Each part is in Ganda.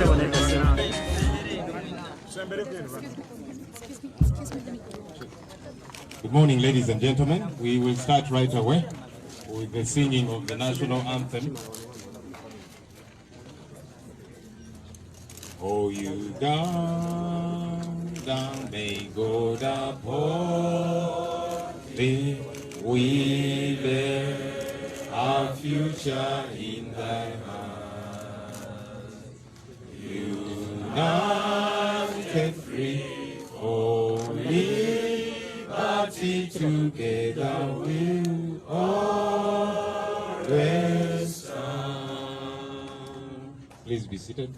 Good morning, ladies and gentlemen. We will start right away with the singing of the national anthem. Oh, Uganda, may God uphold thee. We bear our future in thy hands. United, free, for liberty, together we'll always stand. Please be seated.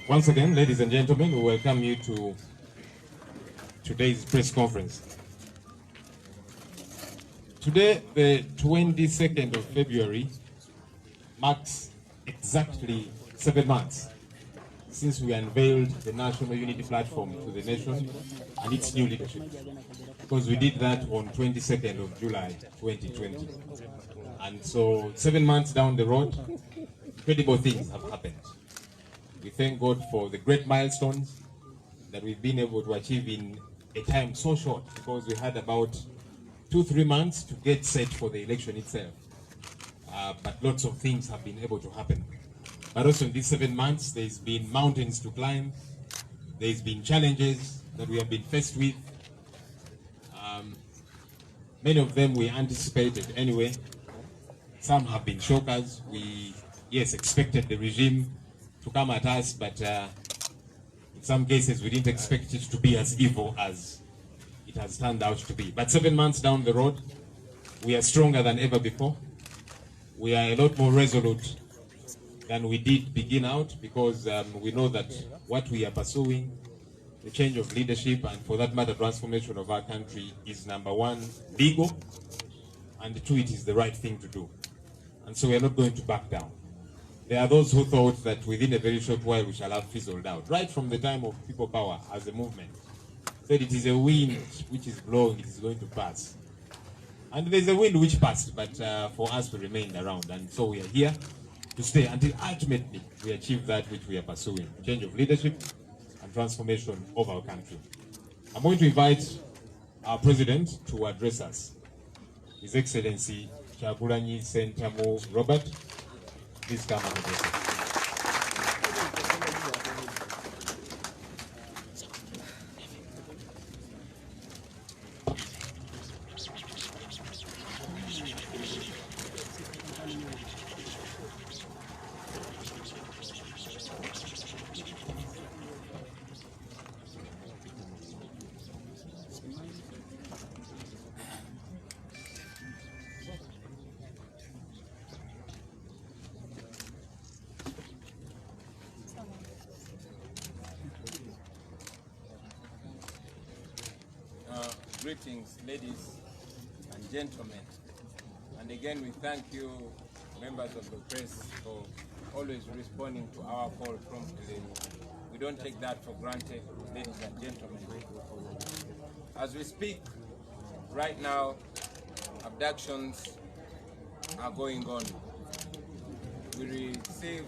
Once again, ladies and gentlemen, we welcome you to today's press conference. Today, the 22nd of February, marks exactly 7 months since we unveiled the National Unity Platform to the nation and its new leadership, because we did that on 22nd of July 2020. And so 7 months down the road, incredible things have happened. We thank God for the great milestones that we've been able to achieve in a time so short, because we had about 2-3 months to get set for the election itself. But lots of things have been able to happen. But also in these 7 months, there's been mountains to climb. There's been challenges that we have been faced with. Many of them we anticipated anyway. Some have been shockers. We, yes, expected the regime to come at us, but in some cases we didn't expect it to be as evil as it has turned out to be. But 7 months down the road, we are stronger than ever before. We are a lot more resolute than we did begin out, because we know that what we are pursuing, the change of leadership, and for that matter, transformation of our country, is number one, legal, and two, it is the right thing to do. And so we are not going to back down. There are those who thought that within a very short while we shall have fizzled out. Right from the time of Peoplepower as a movement, said it is a wind which is blowing, it is going to pass. And there's a wind which passed, but for us we remained around. And so we are here to stay until ultimately we achieve that which we are pursuing, change of leadership and transformation of our country. I'm going to invite our president to address us. His Excellency Kyagulanyi Ssentamu Robert. Please come and address us. Greetings, ladies and gentlemen. And again, we thank you, members of the press, for always responding to our call promptly. We don't take that for granted, ladies and gentlemen. As we speak, right now, abductions are going on. We receive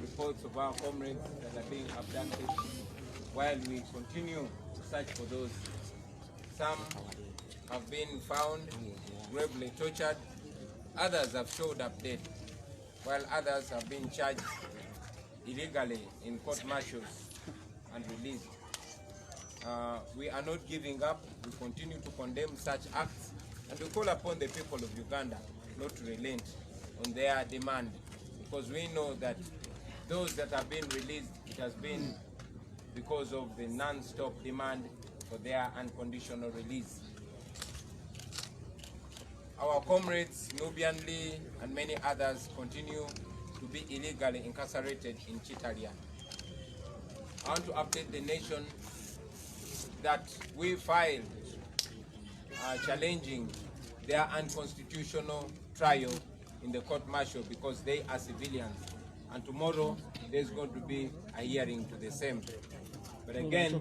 reports of our comrades that are being abducted while we continue to search for those. Some have been found gravely tortured, others have showed up dead, while others have been charged illegally in court martials and released. We are not giving up. We continue to condemn such acts, and we call upon the people of Uganda not to relent on their demand, because we know that those that have been released, it has been because of the non-stop demand for their unconditional release. Our comrades, Nubian Lee and many others, continue to be illegally incarcerated in Chitalia. I want to update the nation that we filed challenging their unconstitutional trial in the court martial because they are civilians. And tomorrow there's going to be a hearing to the same. But again,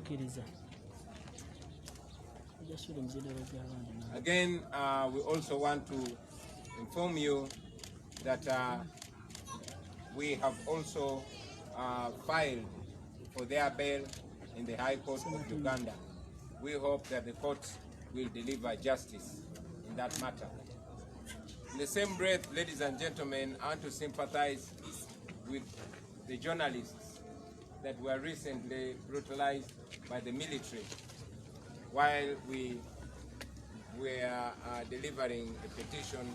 we also want to inform you that we have also filed for their bail in the High Court of Uganda. We hope that the court will deliver justice in that matter. In the same breath, ladies and gentlemen, I want to sympathize with the journalists that were recently brutalized by the military while we were delivering a petition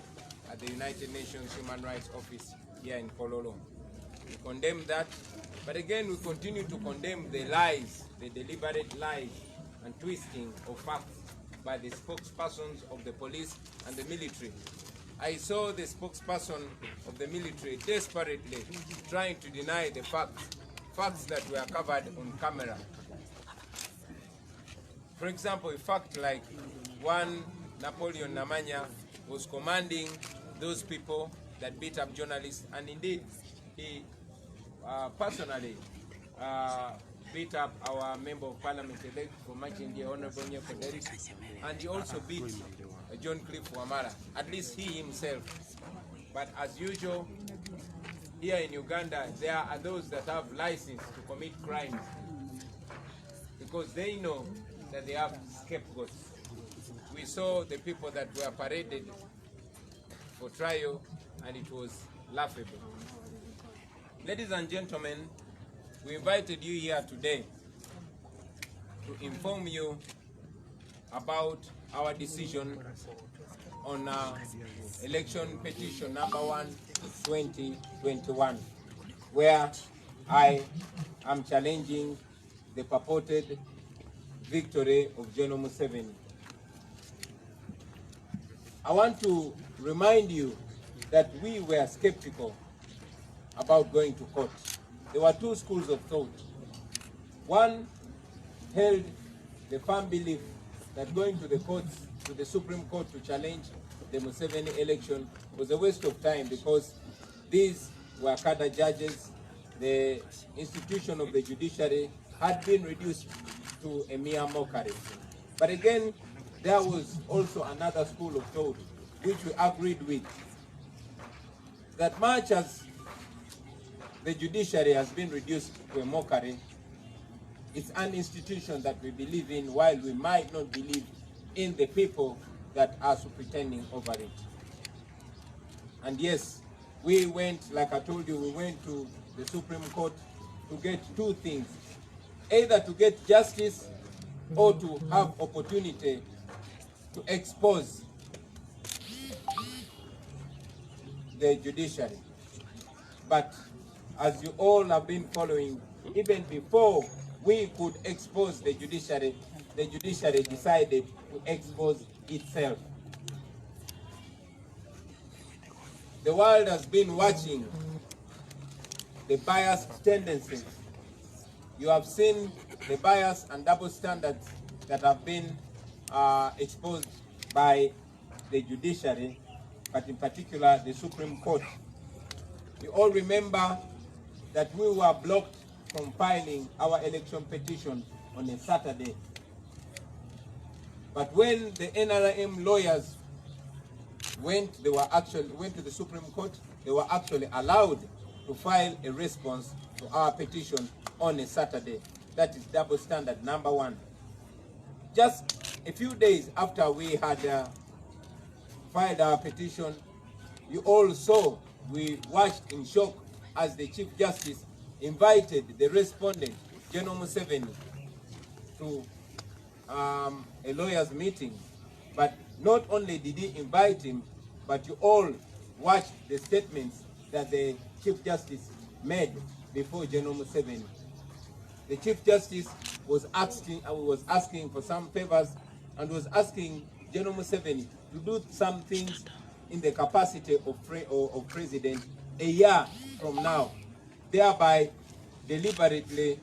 at the United Nations Human Rights Office here in Kololo. We condemn that, but again we continue to condemn the lies, the deliberate lies and twisting of facts by the spokespersons of the police and the military. I saw the spokesperson of the military desperately trying to deny the facts that were covered on camera. For example, a fact like one Napoleon Namanya was commanding those people that beat up journalists, and indeed he personally beat up our member of parliament elect for marching the Honorable Frederick, and he also beat John Cliff Wamara, at least he himself. But as usual, here in Uganda, there are those that have license to commit crimes because they know that they have scapegoats. We saw the people that were paraded for trial, and it was laughable. Ladies and gentlemen, we invited you here today to inform you about our decision on election petition number 1, 2021, where I am challenging the purported victory of General Museveni. I want to remind you that we were skeptical about going to court. There were two schools of thought. One held the firm belief that going to the courts, to the Supreme Court to challenge the Museveni election was a waste of time because these were cadre judges. The institution of the judiciary had been reduced to a mere mockery. But again, there was also another school of thought which we agreed with, that much as the judiciary has been reduced to a mockery, it's an institution that we believe in, while we might not believe in the people that are pretending over it. And yes, we went, like I told you, we went to the Supreme Court to get two things: either to get justice or to have opportunity to expose the judiciary. But as you all have been following, even before we could expose the judiciary decided to expose itself. The world has been watching the biased tendencies. You have seen the bias and double standards that have been exposed by the judiciary, but in particular the Supreme Court. You all remember that we were blocked from filing our election petition on a Saturday. But when the NRM lawyers went to the Supreme Court, they were actually allowed to file a response to our petition on a Saturday. That is double standard number one. Just a few days after we had filed our petition, you all saw, we watched in shock as the Chief Justice invited the respondent, General Museveni, to a lawyer's meeting. But not only did he invite him, but you all watched the statements that the Chief Justice made before General Museveni. The Chief Justice was asking for some favors and was asking General Museveni to do some things in the capacity of president a year from now, thereby deliberately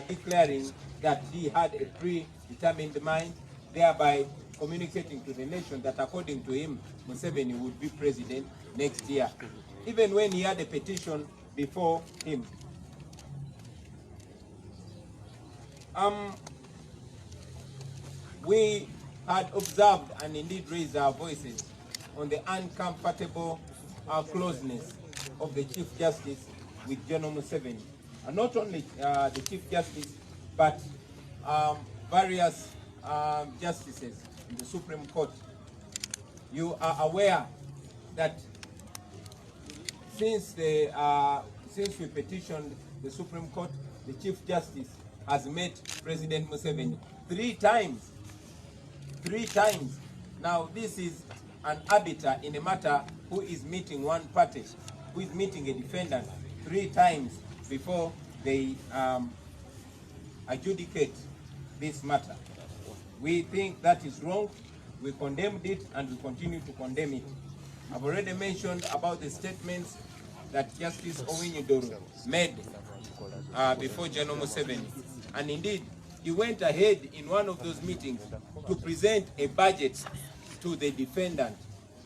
declaring that he had a predetermined mind, thereby communicating to the nation that according to him, Museveni would be president next year, even when he had a petition before him. We had observed and indeed raised our voices on the uncomfortable closeness of the Chief Justice with General Museveni. And not only the Chief Justice, but various justices in the Supreme Court. You are aware that since we petitioned the Supreme Court, the Chief Justice has met President Museveni 3 times. 3 times. Now this is an arbiter in a matter who is meeting one party, who is meeting a defendant 3 times before they adjudicate this matter. We think that is wrong. We condemned it and we continue to condemn it. I've already mentioned about the statements that Justice Owiny-Doro made before General Museveni. And indeed, he went ahead in one of those meetings to present a budget to the defendant.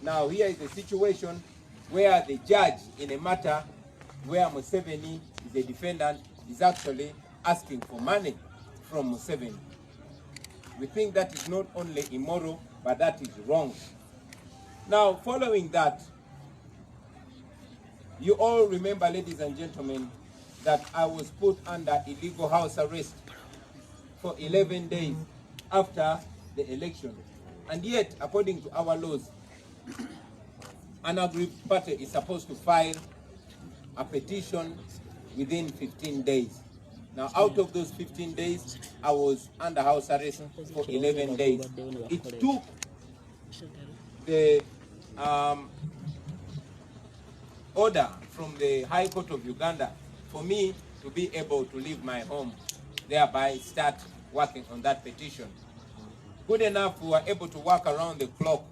Now here is a situation where the judge in a matter where Museveni is a defendant is actually asking for money from Museveni. We think that is not only immoral, but that is wrong. Now, following that, you all remember, ladies and gentlemen, that I was put under illegal house arrest for 11 days after the election. And yet, according to our laws, an aggrieved party is supposed to file a petition within 15 days. Now, out of those 15 days, I was under house arrest for 11 days. It took the order from the High Court of Uganda for me to be able to leave my home, thereby start working on that petition. Good enough, we were able to work around the clock,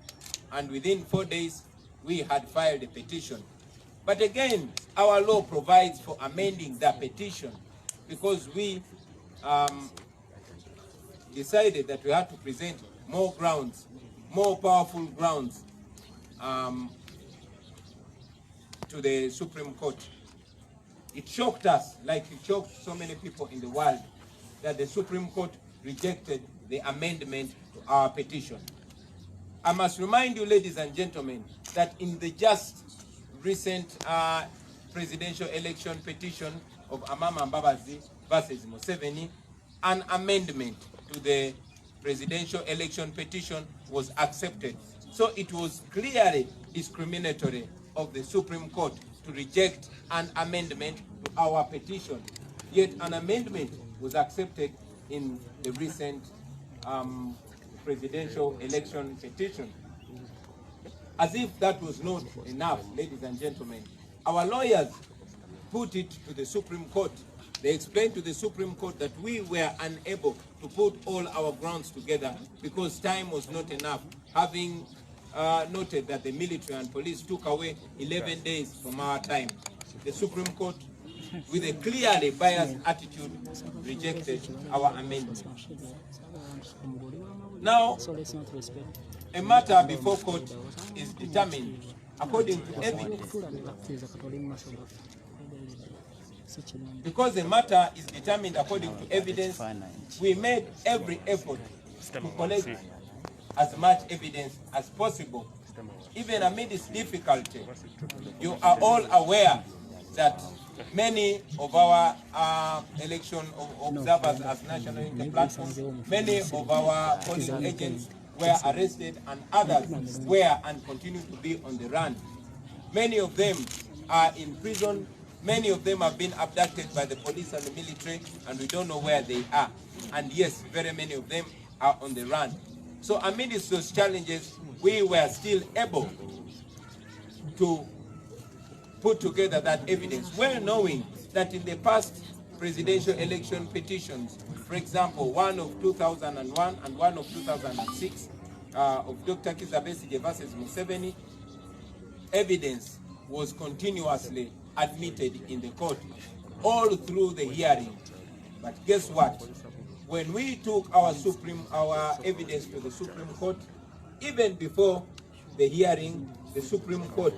and within 4 days, we had filed a petition. But again, our law provides for amending the petition because we decided that we had to present more grounds, more powerful grounds to the Supreme Court. It shocked us, like it shocked so many people in the world, that the Supreme Court rejected the amendment to our petition. I must remind you, ladies and gentlemen, that in the just recent presidential election petition of Amama Mbabazi versus Museveni, an amendment to the presidential election petition was accepted. So it was clearly discriminatory of the Supreme Court to reject an amendment to our petition. Yet an amendment was accepted in the recent presidential election petition. As if that was not enough, ladies and gentlemen, our lawyers put it to the Supreme Court. They explained to the Supreme Court that we were unable to put all our grounds together because time was not enough, having noted that the military and police took away 11 days from our time. The Supreme Court, with a clearly biased attitude, rejected our amendment. Now, a matter before court is determined according to evidence. Because the matter is determined according to evidence, we made every effort to collect as much evidence as possible. Even amid this difficulty, you are all aware that many of our election observers as national interplatforms, many of our polling agents were arrested and others were and continue to be on the run. Many of them are in prison. Many of them have been abducted by the police and the military, and we don't know where they are. And yes, very many of them are on the run. So amidst those challenges, we were still able to put together that evidence, well knowing that in the past presidential election petitions, for example, one of 2001 and one of 2006 of Dr. Kizza Besigye versus Museveni, evidence was continuously admitted in the court all through the hearing. But guess what? When we took our evidence to the Supreme Court, even before the hearing, the Supreme Court,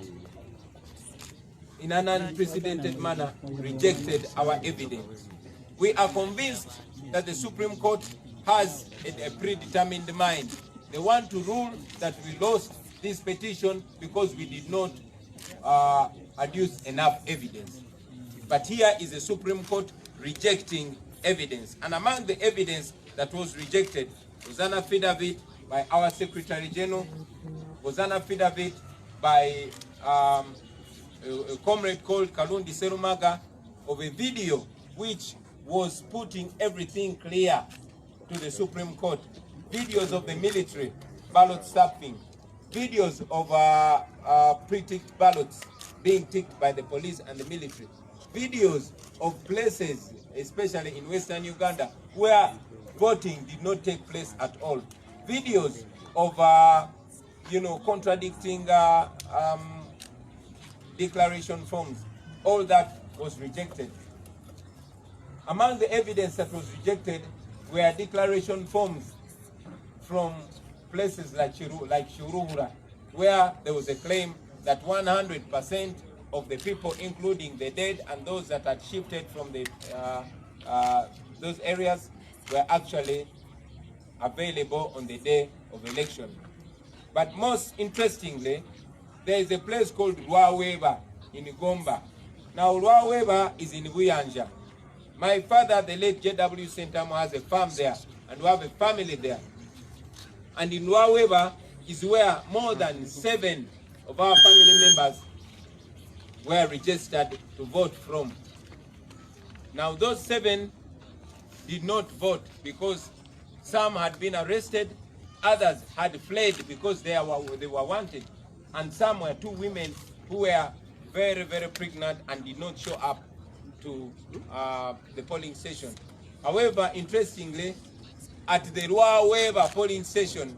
in an unprecedented manner, rejected our evidence. We are convinced that the Supreme Court has a predetermined mind. They want to rule that we lost this petition because we did not adduce enough evidence. But here is the Supreme Court rejecting evidence. And among the evidence that was rejected was an affidavit by our Secretary General, was an affidavit by a comrade called Kalundi Serumaga of a video which was putting everything clear to the Supreme Court. Videos of the military ballot stuffing, videos of pre-ticked ballots being ticked by the police and the military, videos of places, especially in Western Uganda, where voting did not take place at all, videos of contradicting declaration forms. All that was rejected. Among the evidence that was rejected were declaration forms from places like Shuruhura, where there was a claim that 100% of the people, including the dead and those that had shifted from those areas, were actually available on the day of election. But most interestingly, there is a place called Rwaweba in Gomba. Now Rwaweba is in Buyanja. My father, the late J.W. Sentamo, has a farm there, and we have a family there. And in Rwaweba is where more than 7 of our family members were registered to vote from. Now those 7 did not vote because some had been arrested, others had fled because they were wanted, and some were 2 women who were very, very pregnant and did not show up to the polling station. However, interestingly, at the Rwaweba polling station,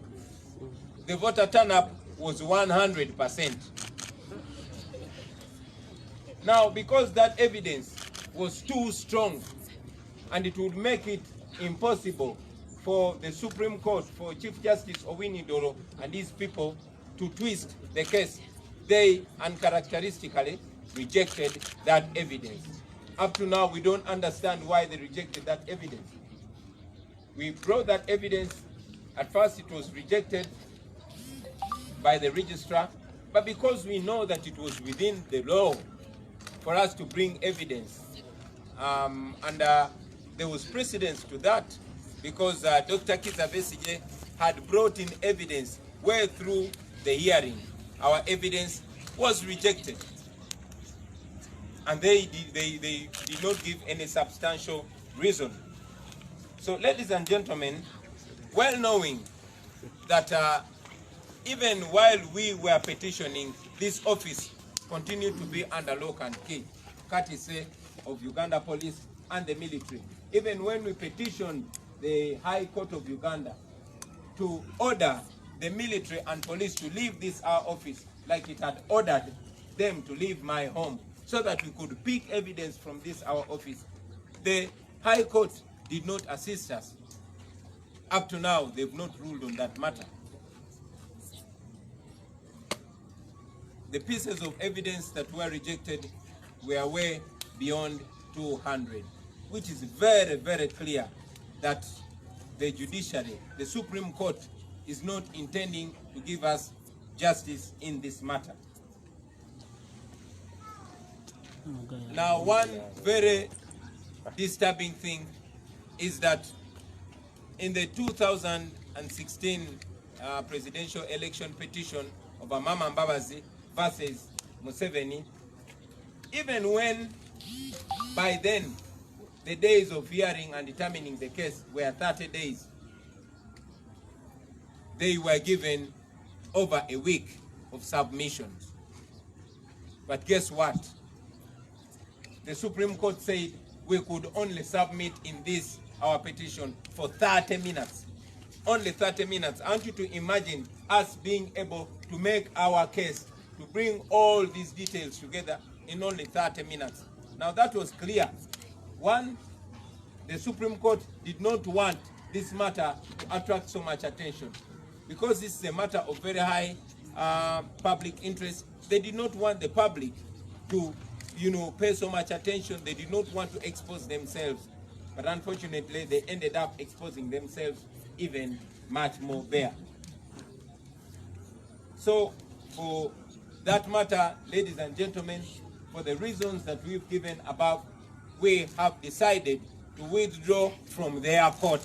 the voter turnout was 100%. Now, because that evidence was too strong, and it would make it impossible for the Supreme Court, for Chief Justice Owinidoro and his people to twist the case, they uncharacteristically rejected that evidence. Up to now, we don't understand why they rejected that evidence. We brought that evidence. At first, it was rejected by the registrar, but because we know that it was within the law for us to bring evidence, and there was precedence to that, because Dr. Kizza Besigye had brought in evidence way through the hearing. Our evidence was rejected, and they did not give any substantial reason. So, ladies and gentlemen, well knowing that even while we were petitioning, this office continued to be under lock and key, courtesy of Uganda Police and the military. Even when we petitioned the High Court of Uganda to order the military and police to leave this our office, like it had ordered them to leave my home, so that we could pick evidence from this our office, the High Court did not assist us. Up to now, they've not ruled on that matter. The pieces of evidence that were rejected were way beyond 200, which is very, very clear that the judiciary, the Supreme Court, is not intending to give us justice in this matter. Now, one very disturbing thing is that in the 2016 presidential election petition of Amama Mbabazi versus Museveni, even when by then the days of hearing and determining the case were 30 days, they were given over a week of submissions. But guess what? The Supreme Court said we could only submit in this, our petition, for 30 minutes. Only 30 minutes. I want you to imagine us being able to make our case, to bring all these details together in only 30 minutes. Now that was clear. One, the Supreme Court did not want this matter to attract so much attention. Because this is a matter of very high public interest, they did not want the public to, pay so much attention. They did not want to expose themselves. But unfortunately, they ended up exposing themselves even much more bare. So For that matter, ladies and gentlemen, for the reasons that we've given above, we have decided to withdraw from their court.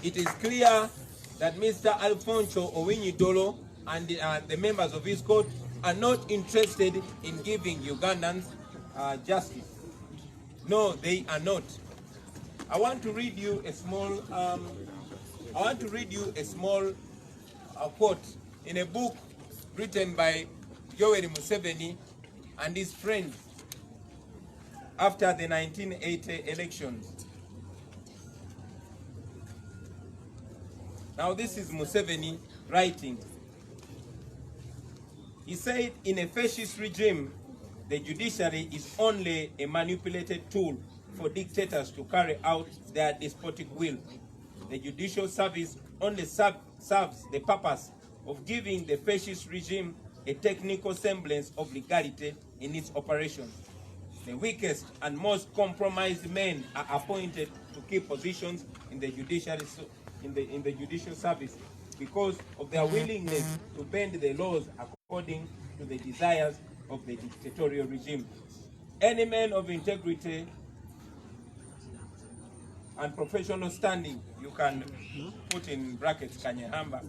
It is clear that Mr. Alfonso Owiny-Dollo and the members of his court are not interested in giving Ugandans justice. No, they are not. I want to read you a small quote in a book written by Yoweri Museveni and his friends after the 1980 elections. Now this is Museveni writing. He said, in a fascist regime, the judiciary is only a manipulated tool for dictators to carry out their despotic will. The judicial service only serves the purpose of giving the fascist regime a technical semblance of legality in its operations. The weakest and most compromised men are appointed to key positions in the judiciary, in the judicial service because of their willingness to bend the laws according to the desires of the dictatorial regime. Any man of integrity and professional standing, you can put in brackets Kanyahamba,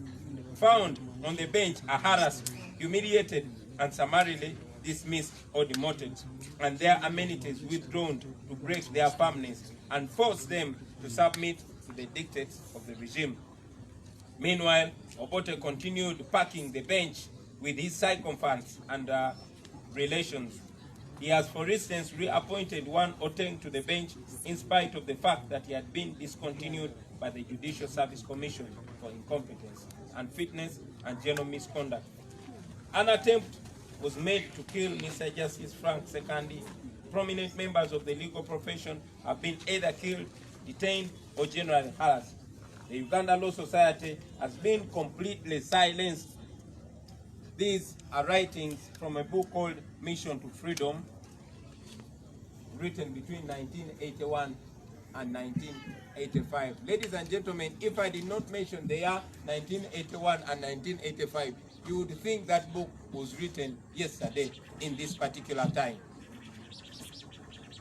found on the bench are harassed, humiliated, and summarily dismissed or demoted, and their amenities withdrawn to break their firmness and force them to submit to the dictates of the regime. Meanwhile, Obote continued packing the bench with his sycophants and relations. He has, for instance, reappointed one Oteng to the bench in spite of the fact that he had been discontinued by the Judicial Service Commission for incompetence, unfitness, and general misconduct. An attempt was made to kill Mr. Justice Frank Sekandi. Prominent members of the legal profession have been either killed, detained, or generally harassed. The Uganda Law Society has been completely silenced. These are writings from a book called Mission to Freedom, written between 1981 and 1985. Ladies and gentlemen, if I did not mention the year 1981 and 1985, you would think that book was written yesterday in this particular time.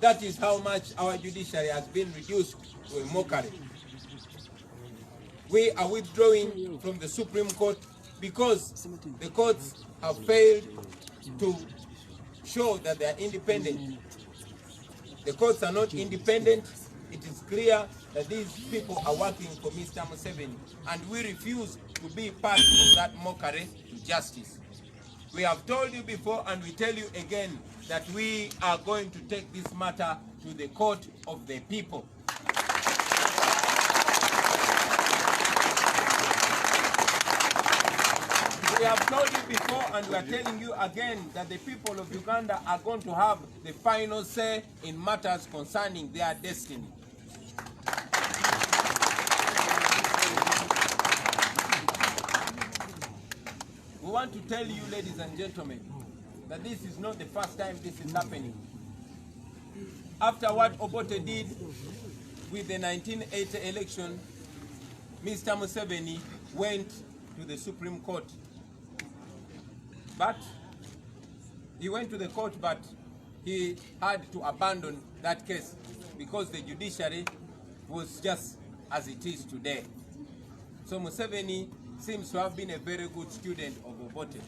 That is how much our judiciary has been reduced to a mockery. We are withdrawing from the Supreme Court because the courts have failed to show that they are independent. The courts are not independent. It is clear that these people are working for Mr. Museveni, and we refuse to be part of that mockery to justice. We have told you before, and we tell you again, that we are going to take this matter to the court of the people. We have told you before, and we are telling you again, that the people of Uganda are going to have the final say in matters concerning their destiny. We want to tell you, ladies and gentlemen, that this is not the first time this is happening. After what Obote did with the 1980 election, Mr. Museveni went to the Supreme Court. But he went to the court, but he had to abandon that case because the judiciary was just as it is today. So Museveni seems to have been a very good student of Obote.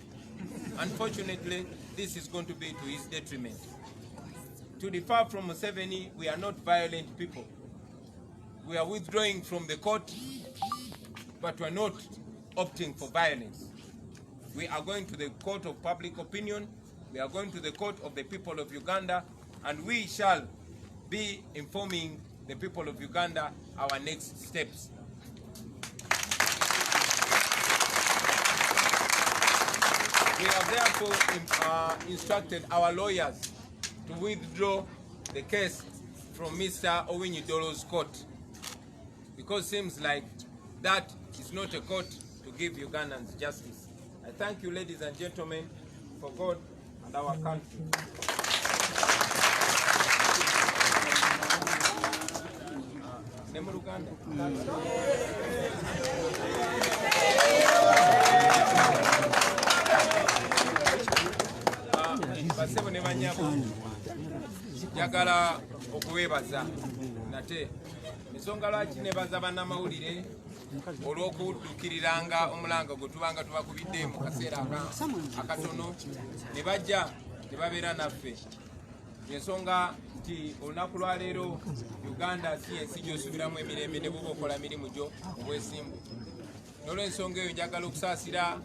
Unfortunately, this is going to be to his detriment. To differ from Museveni, we are not violent people. We are withdrawing from the court, but we are not opting for violence. We are going to the court of public opinion, we are going to the court of the people of Uganda, and we shall be informing the people of Uganda our next steps. We have therefore instructed our lawyers to withdraw the case from Mr. Owiny-Dollo's court, because it seems like that is not a court to give Ugandans justice. I thank you, ladies and gentlemen, for God and our country. ne mu Uganda. Basebo ne banyabo njagala okuweebaza nate ensonga lwaki nebaza bannamawulire olw'okuddukiriranga omulanga gwe tubanga tubakubidde mu kaseera akatono ne bajja ne babeera naffe. Ensonga nti olunaku lwaleero Uganda si ensi gy'osubiramu emirembe ne bwoba okola mirimu gyo obwesimbu. N'olw'ensonga eyo njagala okusaasira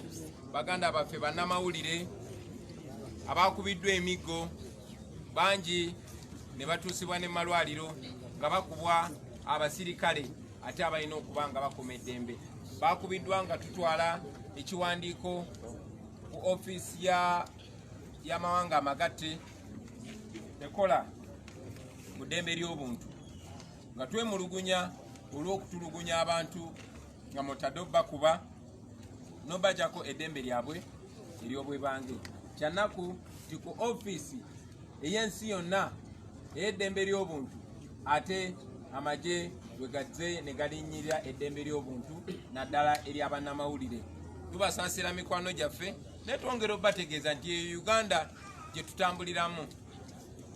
baganda baffe bannamawulire abakubiddwa emiggo bangi ne batuusibwa ne malwaliro nga bakubwa abasirikale ate abalina okuba nga bakuma eddembe. Bakubiddwa nga tutwala ekiwandiiko ku ofiisi y'amawanga amagatte ekola mu ddembe ly'obuntu nga twemulugunya olw'okutulugunya abantu nga mutadde bakuba n'obajjako eddembe lyabwe ery'obwebange. Kyanaku ti ku ofiisi ey'ensi yonna ey'eddembe ly'obuntu ate amagye bwe gazze ne galinnyirira eddembe ly'obuntu naddala ery'abannamawulire. Tubasaasira mikwano gyaffe ne twongera obbategeeza nti eyo Uganda gye tutambuliramu.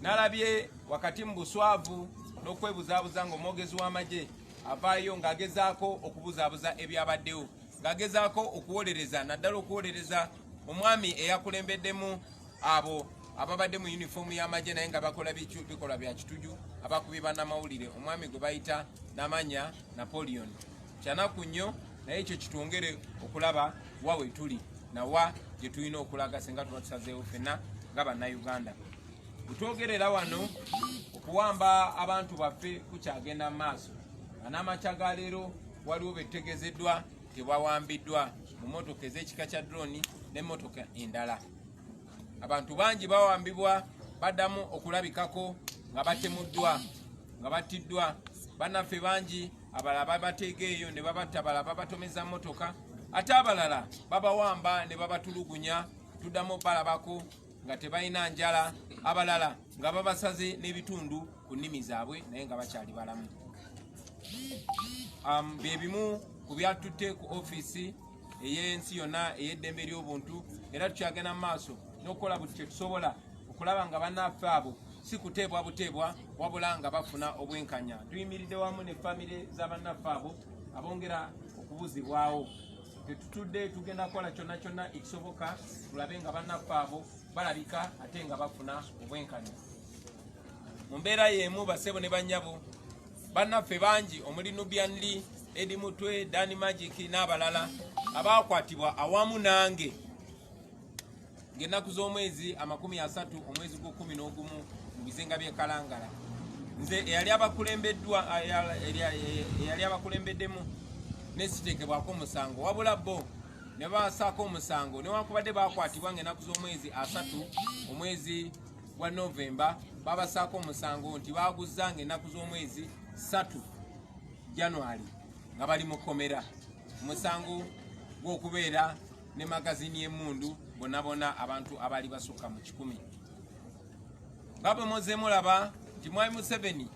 Nalabye wakati mu buswavu n'okwebuzaabuza ng'omwogezi w'amagye avaayo ng'agezaako okubuzaabuza ebyabaddewo, ng'agezaako okuwolereza naddala okuwolereza omwami eyakulembeddemu abo ababadde mu yunifoomu y'amagye naye nga bakola bikolwa bya kituju abakubi bannamawulire, omwami gwe bayita n'amannya Napoleon. Kyanaku nnyo naye ekyo kitwongere okulaba wa we tuli nawa gye tulina okulaga singa tuba tusazeewo ffenna nga bannayuganda. Butwogerera wano okuwamba abantu baffe kukyagenda mu maaso. N'amakya ga leero waliwo betegezeddwa tebawambiddwa mu mmotoka ez'ekika kya drone n'emmotoka endala. Abantu bangi bawambibwa baddamu okulabikako nga batemuddwa nga battiddwa. Bannaffe bangi abalala babateega eyo ne babatta, abalala babatomeza mmotoka, ate abalala babawamba ne babatulugunya tuddamu balabako nga tebalina njala, abalala nga babasaze n'ebitundu ku nnimi zaabwe naye nga bakyali balamu. Bye bimu ku byatutte ku ofiisi ey'ensi yonna ey'eddembe ly'obuntu, era tukyagenda mu maaso n'okukola buli kye tusobola okulaba nga bannaffe abo si kuteebwa buteebwa wabula nga bafuna obwenkanya. Tuyimiridde wamu ne famire za bannaffe abo abongera okubuzibwawo. Tetutudde tugenda kukola kyonna kyonna ekisoboka tulabe nga bannaffe abo balabika ate nga bafuna obwenkanya. Mu mbeera y'emu basebo ne bannyabo bannaffe bangi omuli Nubianli, Edi Mutwe, Dani Magic n'abalala abaakwatibwa awamu nange ng'ennaku z'omwezi 30 omwezi gw'11 mu bizinga by'e Kalangala. Nze eyali abakulembeddemu n'esitekebwako omusango wabula bo ne basaako omusango newankubadde baakwatibwa ng'ennaku z'omwezi 3 omwezi gwa Novemba babasaako omusango nti baaguzza ng'ennaku z'omwezi 3 January nga bali mu kkomera. Omusango gw'okubeera ne magazini y'emmundu bonna abantu abali basukka mu 100. Nga bwe muze mulaba nti Mwai Museveni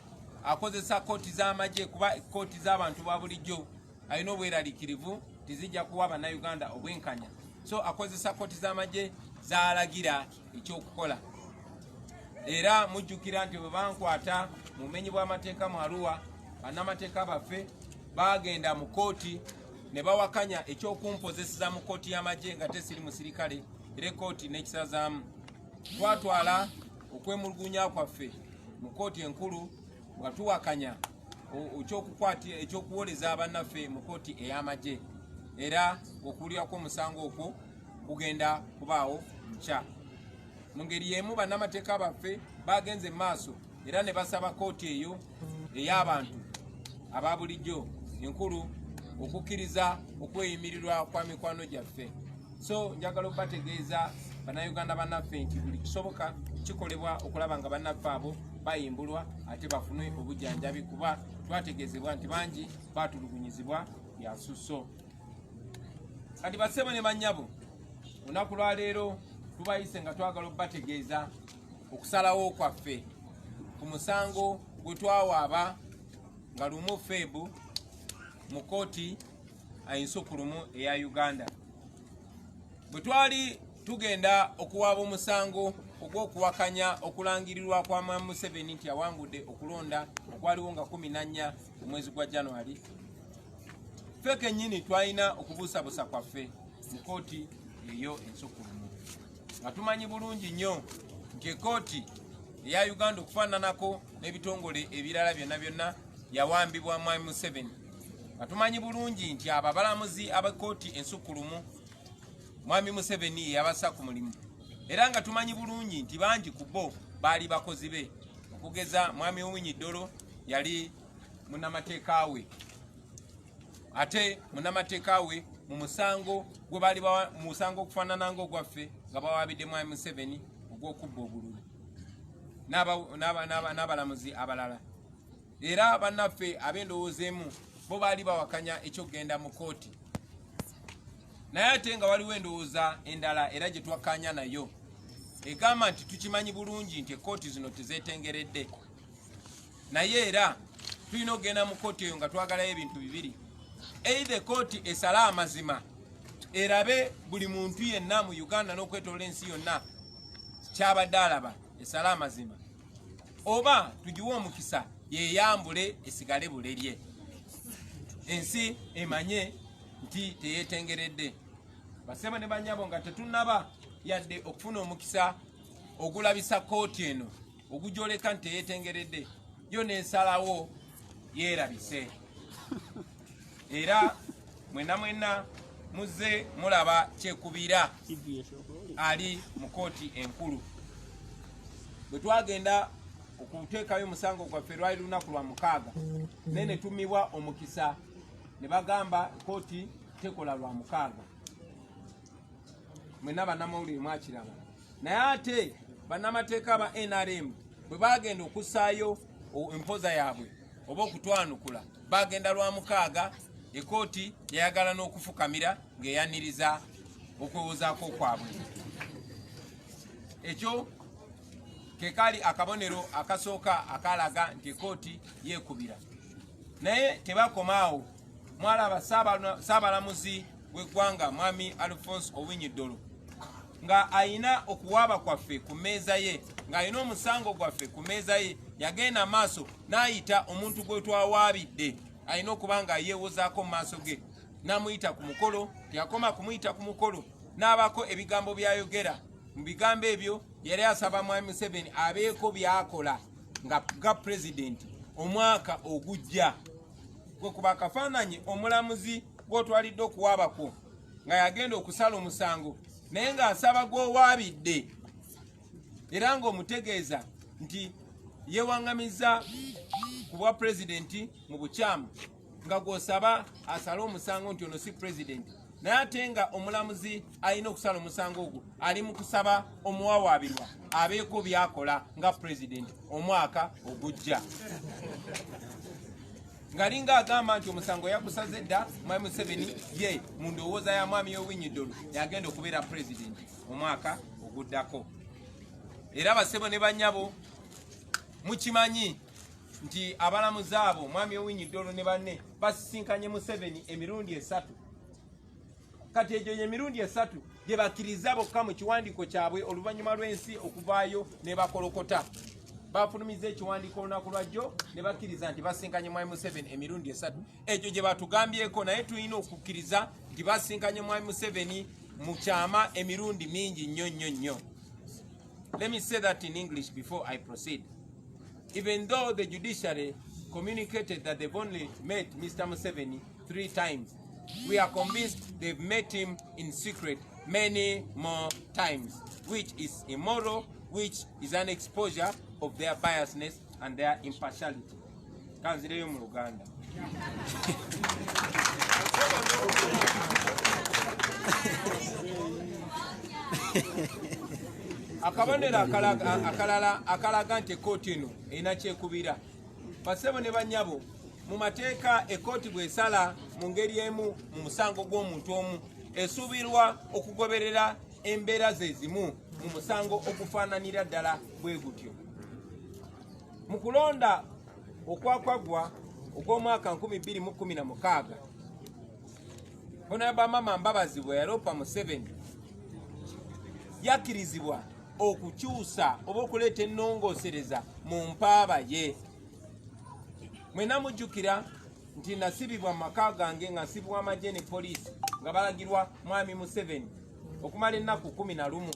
akozesa kooti z'amagye kuba kooti z'abantu ba bulijjo alina obweraliikirivu tizijja kuwa bannayuganda obwenkanya. So akozesa kooti z'amagye z'alagira ekyokukola. Era mujjukira nti bwe bankwata mu bumenyi bw'amateeka mu Arua, bannamateeka baffe bagenda mu kooti ne bawakanya ekyokumpozeseza mu kooti y'amagye nga tesiri musirikale, era kooti n'ekisazaamu. Twatwala okwemulugunya kwaffe mu kooti enkulu nga tuwakanya ekyokuwoleza bannaffe mu kooti ey'amagye, era okuwulira kw'omusango okwo kugenda kubaawo nkya. Mu ngeri y'emu bannamateeka baffe bagenze maaso era ne basaba kooti eyo ey'abantu aba bulijjo enkulu okukkiriza okweyimirirwa kwa mikwano gyaffe. So njagala okubategeeza bannayuganda bannaffe nti buli kisoboka kikolebwa okulaba nga bannaffe abo bayimbulwa ate bafune obujjanjabi kuba twategeezebwa nti bangi baatulugunyizibwa bya susso. Kati basebo ne bannyabo, olunaku lwa leero tubayise nga twagala okubategeeza okusalawo kwaffe ku musango gwe twawaaba nga lumu febu mu kooti ensukulumu eya Uganda. Bwe twali tugenda okuwaaba omusango ogw'okuwakanya okulangirirwa kwa Mwami Museveni nti awangudde okulonda okwaliwo nga 14 omwezi gwa January, ffe kennyini twalina okubuusabuusa kwaffe mu kooti eyo ensukulumu, nga tumanyi bulungi nnyo nti ekooti eya Uganda okufaananako n'ebitongole ebirala byonna yawambibwa Mwami Museveni, nga tumanyi bulungi nti ababalamuzi ab'ekkooti ensukulumu Mwami Museveni yabassa ku mulimu, era nga tumanyi bulungi nti bangi ku bo baali bakozi be, okugeza Mwami Owinyiddolo yali munnamateeka we, ate munnamateeka we mu musango gwe baali mu musango okufaanana ng'ogwaffe nga bawaabidde Mwami Museveni ogw'okubba obululu n'abalamuzi abalala. Era bannaffe ab'endowooza emu bo baali bawakanya ekyokgenda mu kooti, naye ate nga waliwo endowooza endala era gye twakkaanya nayo egamba nti tukimanyi bulungi nti ekooti zino tezeetengeredde, naye era tulina okgenda mu kooti eyo nga twagalayo ebintu bibiri: either kooti esale amazima erabe buli muntu yenna mu Uganda n'okwetoola ensi yonna kyabadde alaba, esale amazima, oba tugiwe omukisa yeyambule esigale bulerye, ensi emanye nti teyeetengeredde. Basebo ne bannyabo nga tetunnaba yadde okufuna omukisa ogulabisa kooti eno ogujoleka nti teyeetengeredde, yo n'esalawo yeerabise. Era mwenna muzze mulaba kyekubira ali mu kooti enkulu. Bwe twagenda okuteekayo omusango gwaffe lwali lunaku lwa 6 naye ne tumibwa omukisa ne bagamba kooti tekola lwa 6. Mwenna bannamawulire mwakiraba. Naye ate bannamateeka ba NRM bwe bagenda okussaayo empoza yaabwe oba okutwanukula, bagenda lwa 6, ekooti yayagala n'okufukamira ng'eyaniriza okwewozaako kwabwe. Ekyo ke kali akabonero akasooka akalaga nti ekooti yeekubira. Naye tebakomaawo. Mwalaba Ssaabalamuzi w'eggwanga Mwami Alphonse Owinyiddolo nga ayina okuwaaba kwaffe ku mmeeza ye, ng'ayina omusango gwaffe ku mmeeza ye, yagenda maaso n'ayita omuntu gwe twawaabidde, ayina okuba nga yeewozaako mu maaso ge, n'amuyita ku mukolo. Teyakoma kumuyita ku mukolo, n'abako ebigambo by'ayogera. Mu bigambo ebyo yali asaba Mwami Museveni abeeko by'akola nga pulezidenti omwaka ogujja. Gwe kuba akafaananyi omulamuzi gw'otwalidde okuwaabako nga yagenda okusala omusango, naye ng'asaba gw'owaabidde era ng'omutegeeza nti yeewaŋŋamizza ku bwa pulezidenti mu bukyamu, nga gw'osaba asale omusango nti ono si pulezidenti. Naye ate nga omulamuzi alina okusala omusango ogwo ali mu kusaba omuwawaabirwa abeeko by'akola nga pulezidenti omwaka ogujja. Ngalinga agamba nti omusango yagusaze dda Mwami Museveni ye mu ndowooza ya Mwami Owinyiddolo yagenda okubeera pulezidenti omwaka oguddako. Era basebo ne bannyabo mukimanyi nti abalamuzi abo Mwami Owinyiddolo ne banne basisinkanye Museveni emirundi 3. Kati egyo emirundi 3 gye bakkiriza bokka mu kiwandiiko kyabwe oluvannyuma lw'ensi okuvaayo ne bakolokota. Bafulumiza ekiwandiiko olunaku lwajjo ne bakkiriza nti basinkanye Mwami Museveni emirundi 3. Ekyo gye batugambyeko, naye tulina okukkiriza nti basinkanye Mwami Museveni mu kyama emirundi mingi nnyo. Let me say that in English before I proceed. Even though the judiciary communicated that they've only met Mr. Museveni 3 times, we are convinced they've met him in secret many more times, which is immoral, which is an exposure of their biasness and their impartiality. Kanzireyo mu Uganda. Akabonero akalaga nti ekooti eno erina kyekubira. Basebo ne bannyabo, mu mateeka ekooti bw'esala mu ngeri emu mu musango gw'omuntu omu esuubirwa okugoberera embeera ze zimu mu musango ogufaananira ddala bwe gutyo. Mu kulonda okwakwagwa ogw'omwaka 2016 Honorable Mama Mbabazi bwe yaloopa Museveni yakkirizibwa okukyusa oba okuleeta ennongoosereza mu mpaaba ye. Mwena mujjukira nti nasibibwa mu maka gange nga nsibibwa amagye ne poliisi nga balagirwa mwami Museveni okumala ennaku 11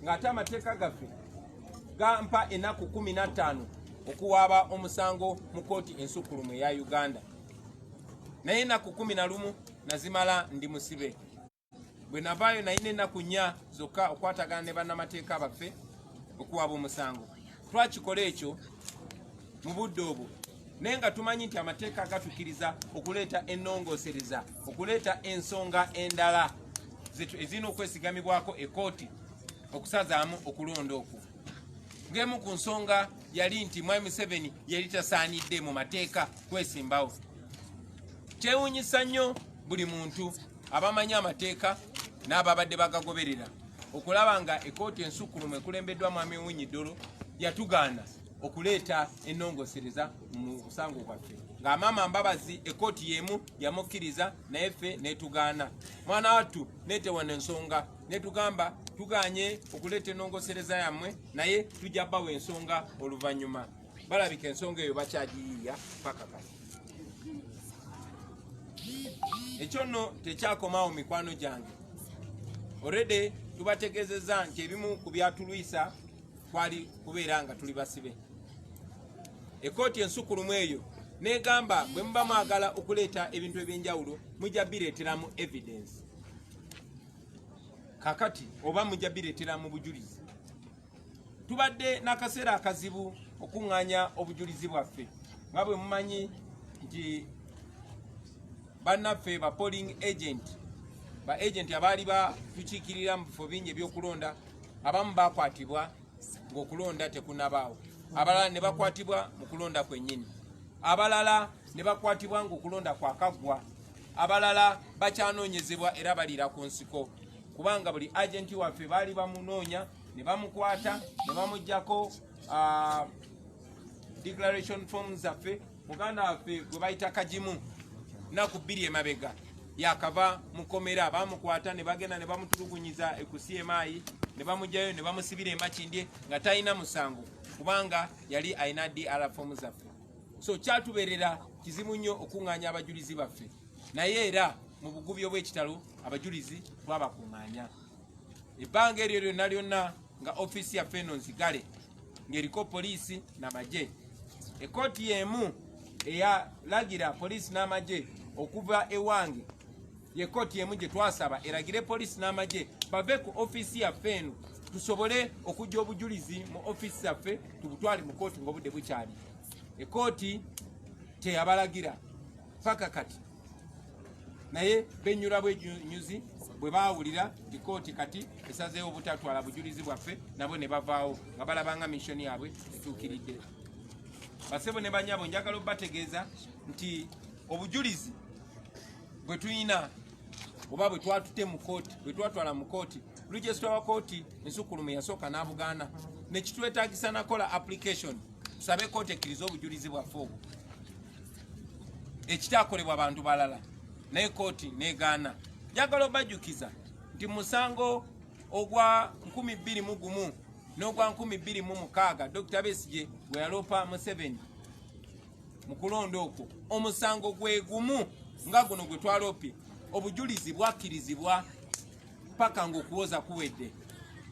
ng'ate amateeka gaffe gampa ennaku 15 okuwaaba omusango mu kooti ensukkulumu eya Uganda. Naye ennaku 11 nazimala ndi musibe. Bwe navaayo nayina ennaku 4 zokka okwatagana ne bannamateeka baffe okuwaaba omusango. Twakikola ekyo mu budde obwo naye nga tumanyi nti amateeka gatukkiriza okuleeta ennongoosereza, okuleeta ensonga endala ezirina okwesigamibwako ekooti okusazaamu okulonda okwo. Ng'emu ku nsonga yali nti mwami Museveni yali tasaanidde mu mateeka kwesimbawo. Kyewuunyisa nnyo buli muntu abamanyi amateeka n'ababadde bagagoberera okulaba nga ekooti ensukkulumu ekulembeddwa mwami Winyi-Dolo yatugaana okuleeta ennongoosereza mu musango gwaffe. Nga Mama Mbabazi ekooti y'emu yamukkiriza naye ffe netugaana. Mwana wattu neetewano ensonga netugamba tuganye okuleeta ennongoosereza yammwe naye tujja bbawo ensonga oluvannyuma. Balabika ensonga eyo bakyagiyiiya paka kati. Ekyo nno tekyakomaawo mikwano gyange. Already tubategeezezza nti ebimu ku byatulwisa twali kubeera nga tuli basibe. Ekooti ensukkulumu eyo negamba bwe muba mwagala okuleeta ebintu ebyenjawulo mujja bireeteramu evidence. Kakati oba mujja bireeteramu bujulizi. Tubadde n'akaseera akazibu okuŋŋaanya obujulizi bwaffe. Nga bwe mumanyi nti bannaffe ba polling agent, ba agent abaali batukiikirira mu bifo bingi ebyokulonda, abamu bakwatibwa ng'okulonda tekunabaawo. Abalala ne bakwatibwa mu kulonda kwennyini. Abalala ne bakwatibwa ng'okulonda kwakaggwa. Abalala bakyanoonyezebwa era baliira ku nsiko. Kubanga buli agenti waffe baali bamunoonya ne bamukwata ne bamuggyako declaration forms zaffe. Muganda waffe gwe bayita kagimu naku 2 emabega yakava mukomera bamukwata ne bagenda ne bamutulugunyiza ku CMI ne bamugjayo ne bamusibira emakindye nga talina musango kubanga yali ayina DR forms zaffe. So kyatubeerera kizibu nnyo okuŋŋaanya abajulizi baffe, naye era mu bugubyo bw'ekitalo abajulizi twabakuŋŋaanya. Ebbanga eryo lyonna lyonna nga ofiisi yaffe eno nzigale ng'eriko poliisi n'amagye. Ekooti y'emu eyalagira poliisi n'amagye okuva ewange ye kooti y'emu gye twasaba eragire poliisi n'amagye bave ku ofiisi yaffe eno tusobole okujja obujulizi mu ofiisi yaffe tubutwale mu kooti ng'obudde bukyali. Ekooti teyabalagira paka kati, naye bennyula bwenyuzi bwe baawulira nti kooti kati esazeewo obutatwala bujulizi bwaffe nabo ne bavaawo nga balabanga missoni yaabwe etuukiridde. Basebo ne banyabo njagala obbategeeza nti obujulizi bwe tulina oba bwe twatute mu kooti, bwe twatwala mu kooti, registra wa kooti ensukkulumu yasooka n'abugaana ne kitwetaagisa nakola application tusabe kooti ekkiriza obujulizi bwaffe obwo ekitaakolebwa abantu balala, naye kooti negaana. Njagala obajjukiza nti musango ogwa 2001 n'ogwa 2006 Dr. Besigye gwe yaloopa Museveni mu kulonda okwo, omusango gwe gumu nga guno gwe twaloopye, obujulizi bwakkirizibwa paka ng'okuwoza kuwedde.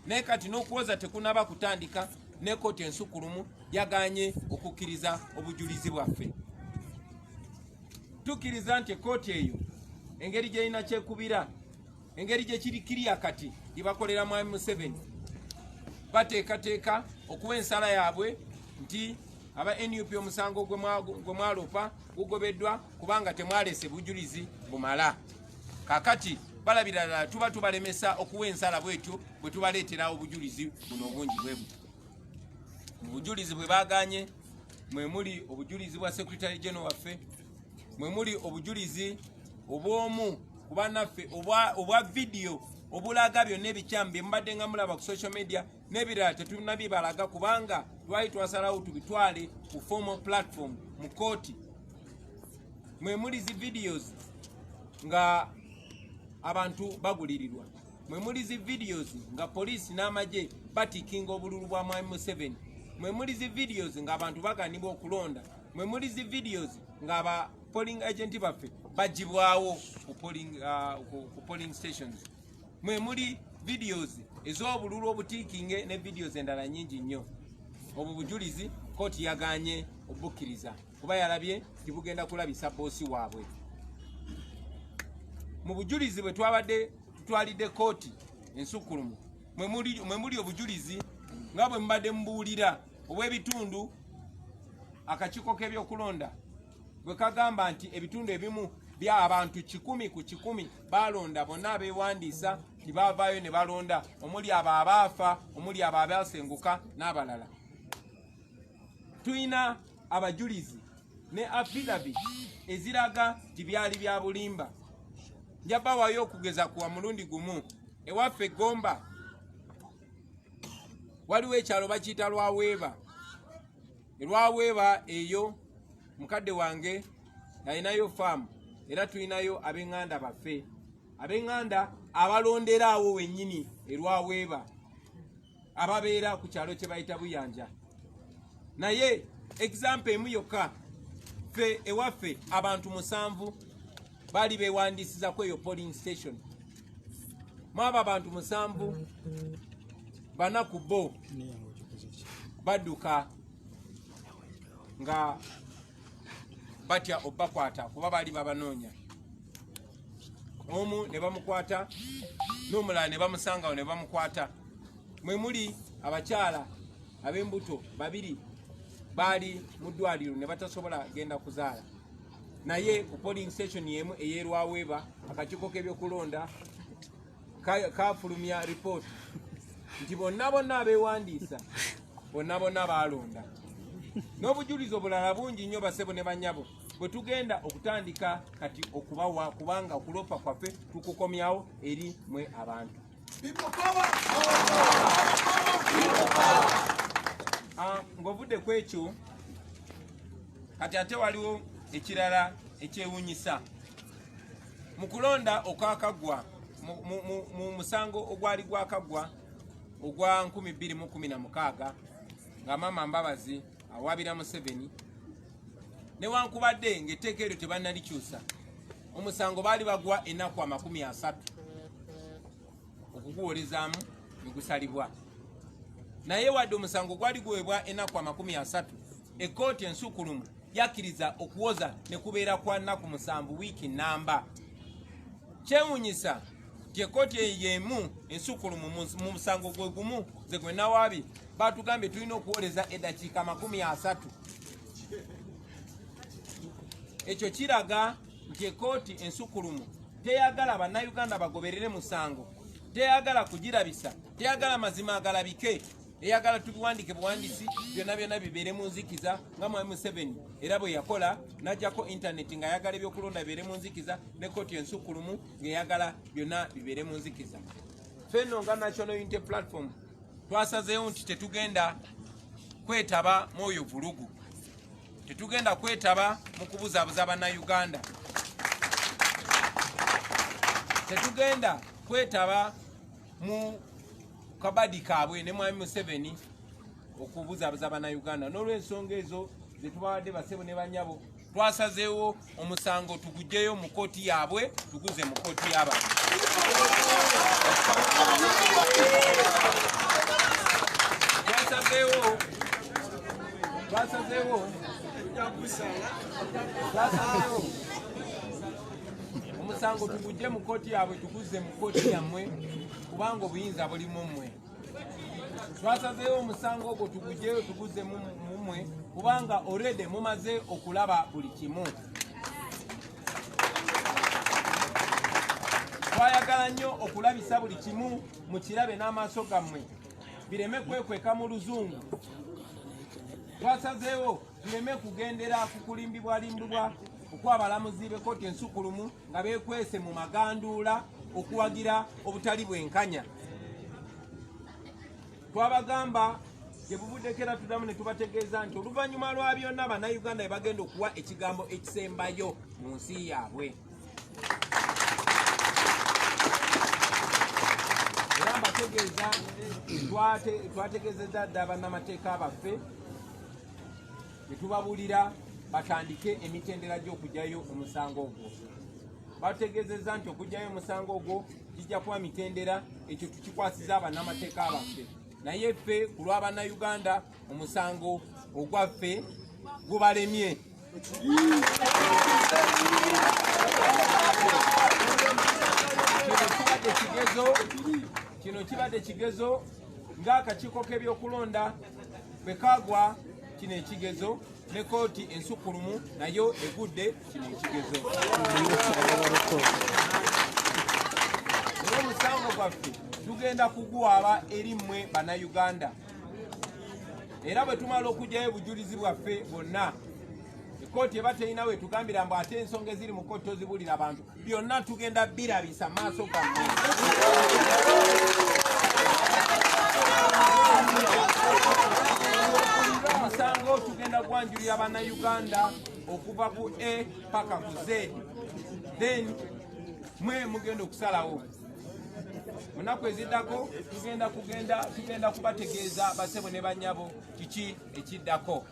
Naye kati n'okuwoza tekunaba kutandika, ne kooti ensukkulumu yaganye okukkiriza obujulizi bwaffe. Tukkiriza nti kooti eyo engeri gy'erina kyekubira, engeri gye kirikirya kati gibakolera mwami Museveni, bateekateeka okuwa ensala yaabwe nti aba NUP omusango gwe mwalopa gugobeddwa kubanga temwalese bujulizi bumala. Kakati balabira ddala tuba tubalemesa okuwa ensala bwetyo bwe tubaleetera obujulizi buno obungi bwe buto. Mu bujulizi bwe baganye mwe muli obujulizi bwa Secretary General waffe, mwe muli obujulizi obw'omu ku bannaffe obwa video obulaga byonna ebikyamu bye mubadde nga mulaba ku social media n'ebirala tetunabibalaga kubanga twali twasalawo tubitwale ku formal platform mu kooti mwe muli zi videos nga abantu bagulirirwa, mwe muli zi videos nga police n'amagye batikinga obululu bwa Mwami Museveni, mwe muli zi videos nga abantu baganibwa okulonda, mwe muli zi videos nga aba polling agent baffe bagibwawo ku polling stations, mwe muli videos ez'obululu obutikinge ne videos endala nyingi nnyo. Obwo bujulizi kooti yaganye obukkiriza kuba yalabye tibugenda kulabisa boosi waabwe. Mu bujulizi bwe twabadde tutwalidde kooti ensukkulumu mwe muli obujulizi nga bwe mbadde mbuulira obw'ebitundu akakiiko k'ebyokulonda bwe kagamba nti ebitundu ebimu bya abantu 100 ku 100 balonda bonna abeewandiisa tibavaayo ne balonda, omuli abo abaafa, omuli abo abasenguka n'abalala. Tuyina abajulizi ne affidavit eziraga nti byali bya bulimba. Njabawayo okugeza kuwa mulundi gumu ewaffe Gomba waliwo ekyalo bakiyita Lwaweeba. Lwaweeba eyo mukadde wange alinayo faamu era tulinayo ab'eŋŋanda baffe, ab'eŋŋanda abalonderaawo wennyini Lwaweeba ababeera ku kyalo kye bayita Buyanja. Naye example emu yokka, ffe ewaffe abantu 7 bali beewandiisiza ku eyo polling station. Mwabo abantu 7 bana ku bo badduka nga batya obakwata kuba bali babanoonya. Omu ne bamukwata n'omulala ne bamusangawo ne bamukwata. Mwe muli abakyala ab'embuto 2 bali mu ddwaliro ne batasobola genda kuzaala. Naye ku polling station yemu ey'Lwaweeba akakiiko k'ebyokulonda kafulumya report nti bonna abeewandiisa bonna baalonda. N'obujulizi obulala bungi nnyo basebo ne bannyabo bwe tugenda okutandika kati okubawa kubanga okulopa kwaffe tukukomyawo eri mwe abantu. Ng'ovudde ku ekyo kati ate waliwo ekirala ekyewuunyisa. Mu kulonda okwakaggwa mu musango ogwali gwakaggwa ogwa 2016 nga Maama Mbabazi awaabira Museveni newankubadde ng'etteeka eryo tebannalikyusa, omusango baali bagwa ennaku 30 okuguwolezaamu ne gusalibwa. Naye wadde omusango gwali guweebwa ennaku 30, ekkooti ensukkulumu yakkiriza okuwoza ne kubeera kwa nnaku 7 wiiki nnamba. Kyewuunyisa nti ekkooti ey'emu ensukkulumu mu musango gwe gumu ze gwe nawaabye baatugambye tulina okuwoleza eddakiika 30. Ekyo kiraga nti ekkooti ensukkulumu teyagala bannayuganda bagoberere musango, teyagala kugirabisa, teyagala mazima agalabike, eyagala tubiwandike buwandiisi byonna bibeere mu nzikiza nga Mwami Museveni era bwe yakola n'ajjako intaneti ng'ayagala ebyokulonda bibeere mu nzikiza, ne kkooti ensukkulumu ng'eyagala byonna bibeere mu nzikiza. Fenno nga National Unity Platform twasazeewo nti tetugenda kwetaba mu oyo vulugu, tetugenda kwetaba mu kubuzaabuza bannayuganda, tetugenda kwetaba mu kabadi kaabwe ne Mwami Museveni okubuzaabuza bannayuganda. N'olw'ensonga ezo ze tubawadde basebo ne bannyabo twasazeewo omusango tugugyeyo mu kkooti yaabwe tuguze mu kkooti y'abantu. Twasazeewo omusango tugugye mu kkooti yaabwe tuguze mu kkooti yammwe kubanga obuyinza buli mu mmwe. Twasazeewo omusango ogwo tugugyeyo tuguze mu mmwe kubanga already mumaze okulaba buli kimu. Twayagala nnyo okulabisa buli kimu mu kirabe n'amaaso gammwe bireme kwekweka mu luzungu. Twasazeewo tuleme kugendera ku kulimbibwalimbibwa okw'abalamuzi b'ekkooti ensukkulumu nga beekwese mu maganduula okuwagira obutali bwenkanya. Twabagamba gye buvuddekera tuddamu ne tubategeeza nti oluvannyuma lwa byonna bannayuganda bagenda okuwa ekigambo ekisembayo mu nsi yaabwe. Era mbategeeza twategeezezza dda bannamateeka baffe ne tubabuulira batandike emitendera gy'okugyayo omusango ogwo. Bategeezezza nti okugyayo omusango ogwo kijja kuba mitendera, ekyo tukikwasiza bannamateeka baffe. Naye ffe ku lwa bannayuganda omusango ogwaffe gubalemye. Kino kibadde kigezo ng'akakiiko k'ebyokulonda bwe kagwa kino ekigezo, ne kooti ensukkulumu nayo egudde kino ekigezo. Era omusango gwaffe tugenda kuguwaaba eri mmwe bannayuganda. Era bwe tumala okugyayo obujulizi bwaffe bwonna, ekooti eba terina we tugambira mbu ate ensonga eziri mu kooti tozibuulira abantu, byonna tugenda birabisa maaso gammwe. Omusango tugenda gwanjulira bannayuganda okuva ku A paka ku Z, then mwe mugenda okusalawo. Munaku eziddako tugenda kubategeeza basebo ne bannyabo kiki ekiddako.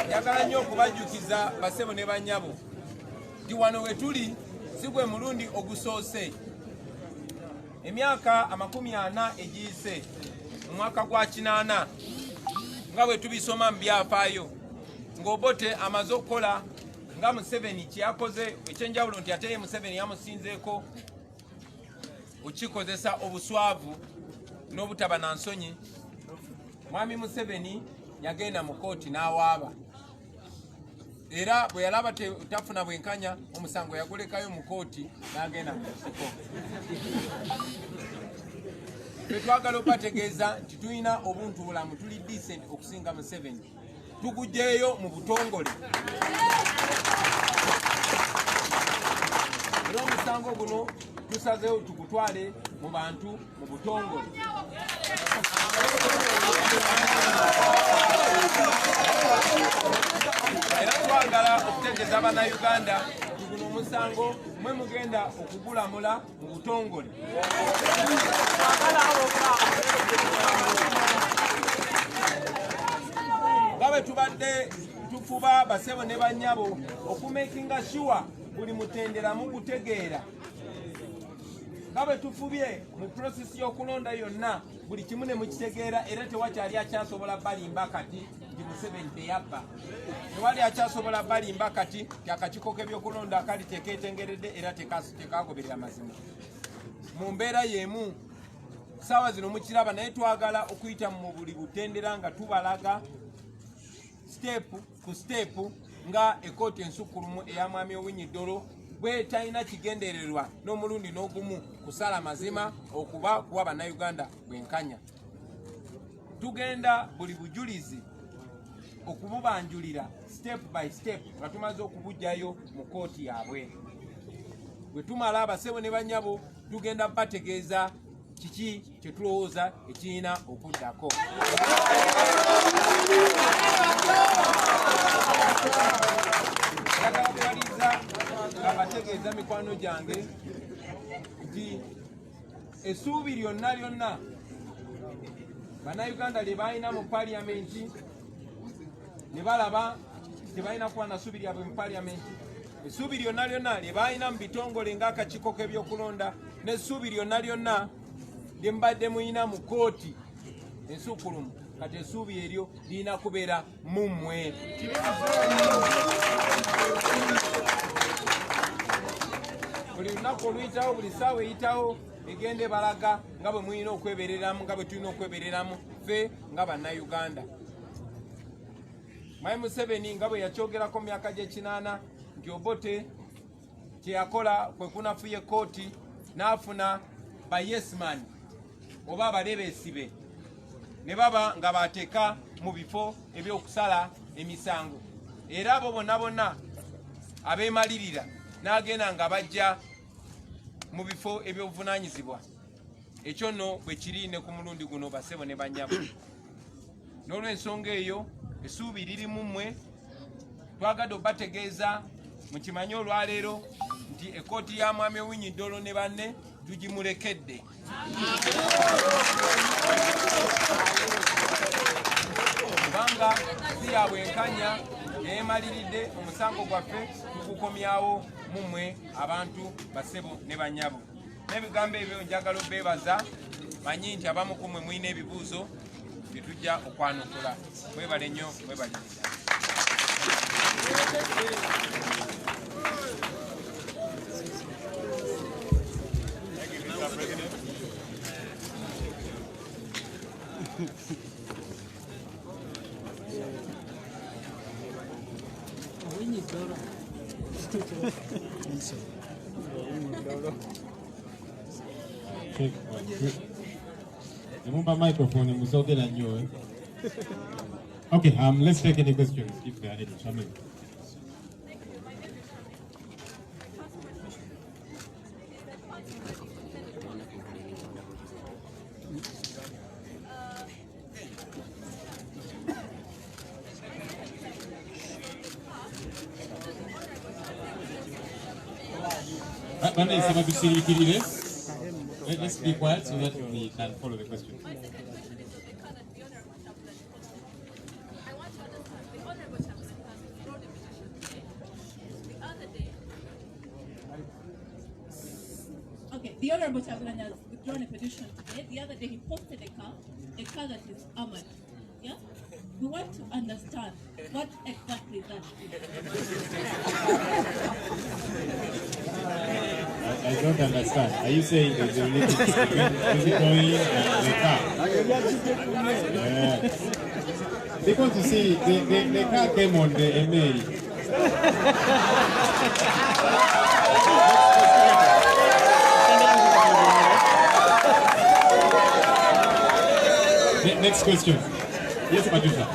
Njagala nnyo okubajjukiza basebo ne bannyabo nti wano we tuli si gwe mulundi ogusoose. Emyaka 40 egiyise mu mwaka gwa 8 nga bwe tubisoma mu byafaayo ng'Obote amaze okukola nga Museveni kyeyakoze ekyenjawulo nti ate ye Museveni yamusinzeeko okukikozesa obuswavu n'obutaba na nsonyi. Mwami Museveni yagenda mu kooti n'awaaba, era bwe yalaba tafuna bwenkanya omusango yagulekayo mu kooti n'agenda mu kisiko. Twagala okubategeeza nti tulina obuntu bulamu, tuli decent okusinga Museveni, tugugyeyo mu butongole. Era omusango guno tusazeewo tugutwale mu bantu mu butongole. Era twagala okutegeeza abannayuganda nti guno omusango mwe mugenda okugulamula mu butongole. Nga bwe tubadde tufuba basebo ne bannyabo okumakinga sure buli mutendera mugutegeera, nga bwe tufubye mu prosesi y'okulonda yonna buli kimu ne mukitegeera, era tewakyali akyasobola balimba kati nti Museveni teyabba. Tewali akyasobola balimba kati ti akakiiko k'ebyokulonda akali tekeetengeredde era tekagoberera mazima. Mu mbeera y'emu saawa zino mukiraba, naye twagala okuyita mu buli butendera nga tubalaga step ku step nga ekooti ensukkulumu eya mwami Owinyi-Dollo bwe talina kigendererwa n'omulundi n'ogumu kusala mazima okuba kuwa bannayuganda bwenkanya. Tugenda buli bujulizi okububanjulira step by step nga tumaze okubugjayo mu kooti yaabwe. Bwe tumala abasebo ne bannyabo tugenda bategeeza kiki kye tulowooza ekirina okuddako. Njagala kuwaliza abategeeza mikwano gyange nti essuubi lyonna lyonna bannayuganda lye balina mu paliyamenti ne balaba tebalina kuba na ssuubi lyabwe mu paliyamenti, essuubi lyonna lyonna lye balina mu bitongole ng'akakiiko k'ebyokulonda, n'essuubi lyonna lyonna lye mbadde muyina mu kooti ensukkulumu, kati essuubi eryo lirina kubeera mu mmwe. Buli lunaku oluyitawo, buli ssaawa eyitawo egende balaga nga bwe mulina okwebereramu, nga bwe tulina okwebereramu ffe nga bannayuganda. Mwami Museveni nga bwe yakyogerako mu myaka gy'ekinaana nti Obote kyeyakola kwe kunafuya ekooti n'afuna ba yesman oba abalebeesibe ne baba nga bateeka mu bifo ebyokusala emisango, era abo bonna bonna abeemalirira n'agenda nga bajja mu bifo eby'obuvunaanyizibwa. Ekyo nno bwe kiri ne ku mulundi guno bassebo ne bannyabo. N'olw'ensonga eyo essuubi liri mu mmwe, twagadde obategeeza mukimanye olwaleero nti ekkooti ya mwami Owiny Dollo ne banne tugimulekedde. Kubanga si ya bwenkanya neemaliridde omusango gwaffe tugukomyawo mu mmwe abantu bassebo ne bannyabo. N'ebigambo ebyo njagala obeebaza, manyi nti abamu ku mmwe mulina ebibuuzo bye tujja okwanukula. Mwebale nnyo, mwebaliriza. Remember microphone and Muzogela nnyo. Okay, let's take any questions if there are any. Shaman. Let's be quiet so that we can follow the question. Okay, the Honorable Chagulanyi has withdrawn a petition today. The other day he posted a car that is armored. Yeah? We want to understand what exactly that is. I don't understand. Are you saying there's a relationship between going and the car? Yes. Because you see, the car came on the MA. Next question. Yes, Patricia.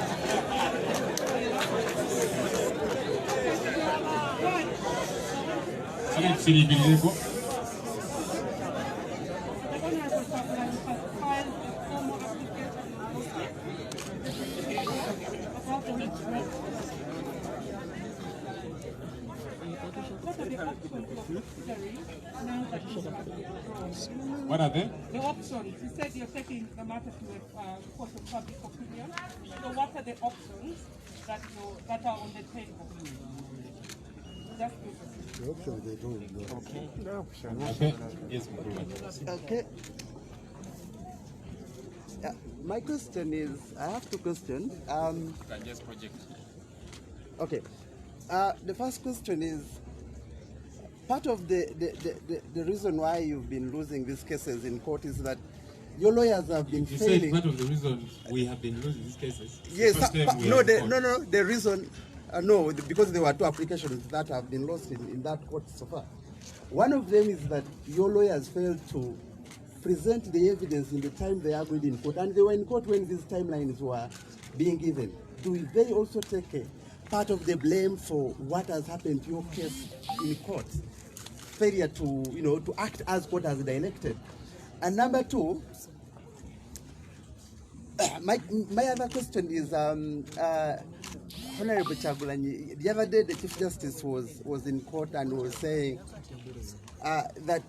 What are they? The options. You said you're taking the matter to a court of public opinion. So what are the options that are on the table? Just the options they don't know. Okay. Okay. Yes, okay. My question is, I have two questions. Just project. Okay. The first question is, part of the reason why you've been losing these cases in court is that your lawyers have been failing. You said part of the reason we have been losing these cases? Yes, the reason, no, because there were two applications that have been lost in that court so far. One of them is that your lawyers failed to present the evidence in the time they argued in court, and they were in court when these timelines were being given. Do they also take a part of the blame for what has happened to your case in court? Failure to, to act as court has directed. And number two, my other question is, Honorable Chagulanyi, the other day the Chief Justice was in court and was saying that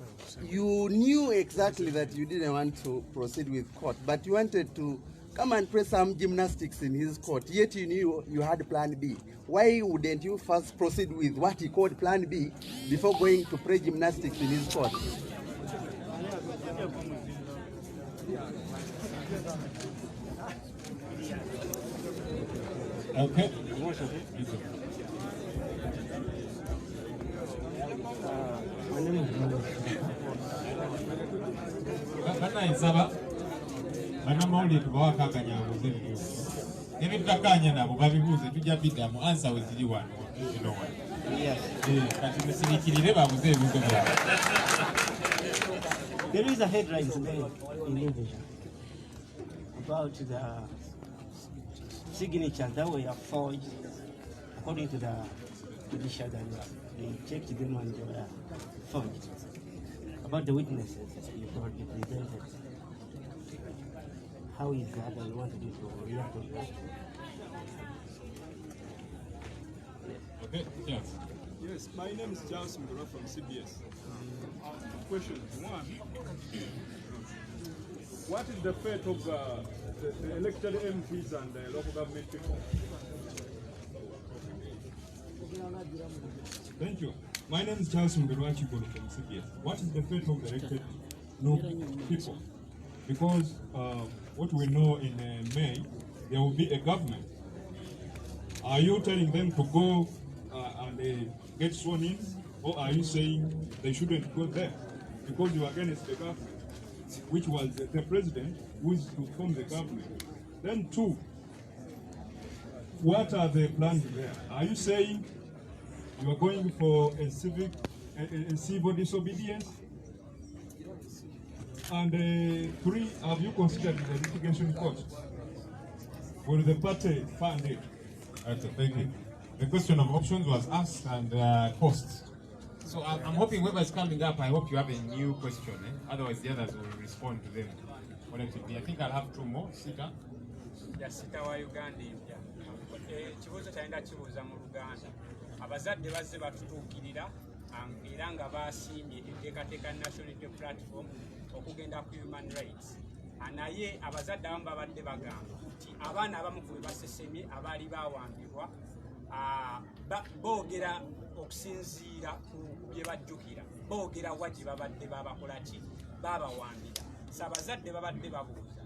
you knew exactly that you didn't want to proceed with court, but you wanted to come and play some gymnastics in his court, yet you knew you had plan B. Why wouldn't you first proceed with what he called plan B before going to play gymnastics in his court? Okay. My name is Bobi. answer with the one. Yes. There is a headline today in English about the signatures that were forged according to the judiciary. They checked them and they were forged. About the witnesses you already presented, how is that, and what did you react to that? Okay, yes. Yes, my name is Charles Mugura from CBS. Two questions. One, what is the fate of the elected MPs and the local government people? Thank you. My name is Charles Mugura from CBS. What is the fate of the elected local people? Because what we know in May, there will be a government. Are you telling them to go and get sworn in, or are you saying they shouldn't go there because you are against the government, which was the president who is to form the government? Then two, what are the plans there? Are you saying you are going for a civil disobedience? And three, have you considered the litigation cost for the party funded? Okay, thank you. The question of options was asked and costs. So I'm hoping whoever's coming up, I hope you have a new question. Otherwise, the others will respond to them collectively. I think I'll have two more. Sita. Yes, Sita wa Uganda. Kibuuzo kyalina kibuuza mu Luganda. Abazadde bazze batutuukirira era nga baasiimye enteekateeka National Unity Platform okugenda ku human rights. Naye abazadde abamu babadde bagamba nti abaana abamu ku be basesemye abaali baawambibwa boogera okusinziira ku bye bajjukira, boogera wa gye babadde babakola ki, babawambira. So abazadde babadde babuuza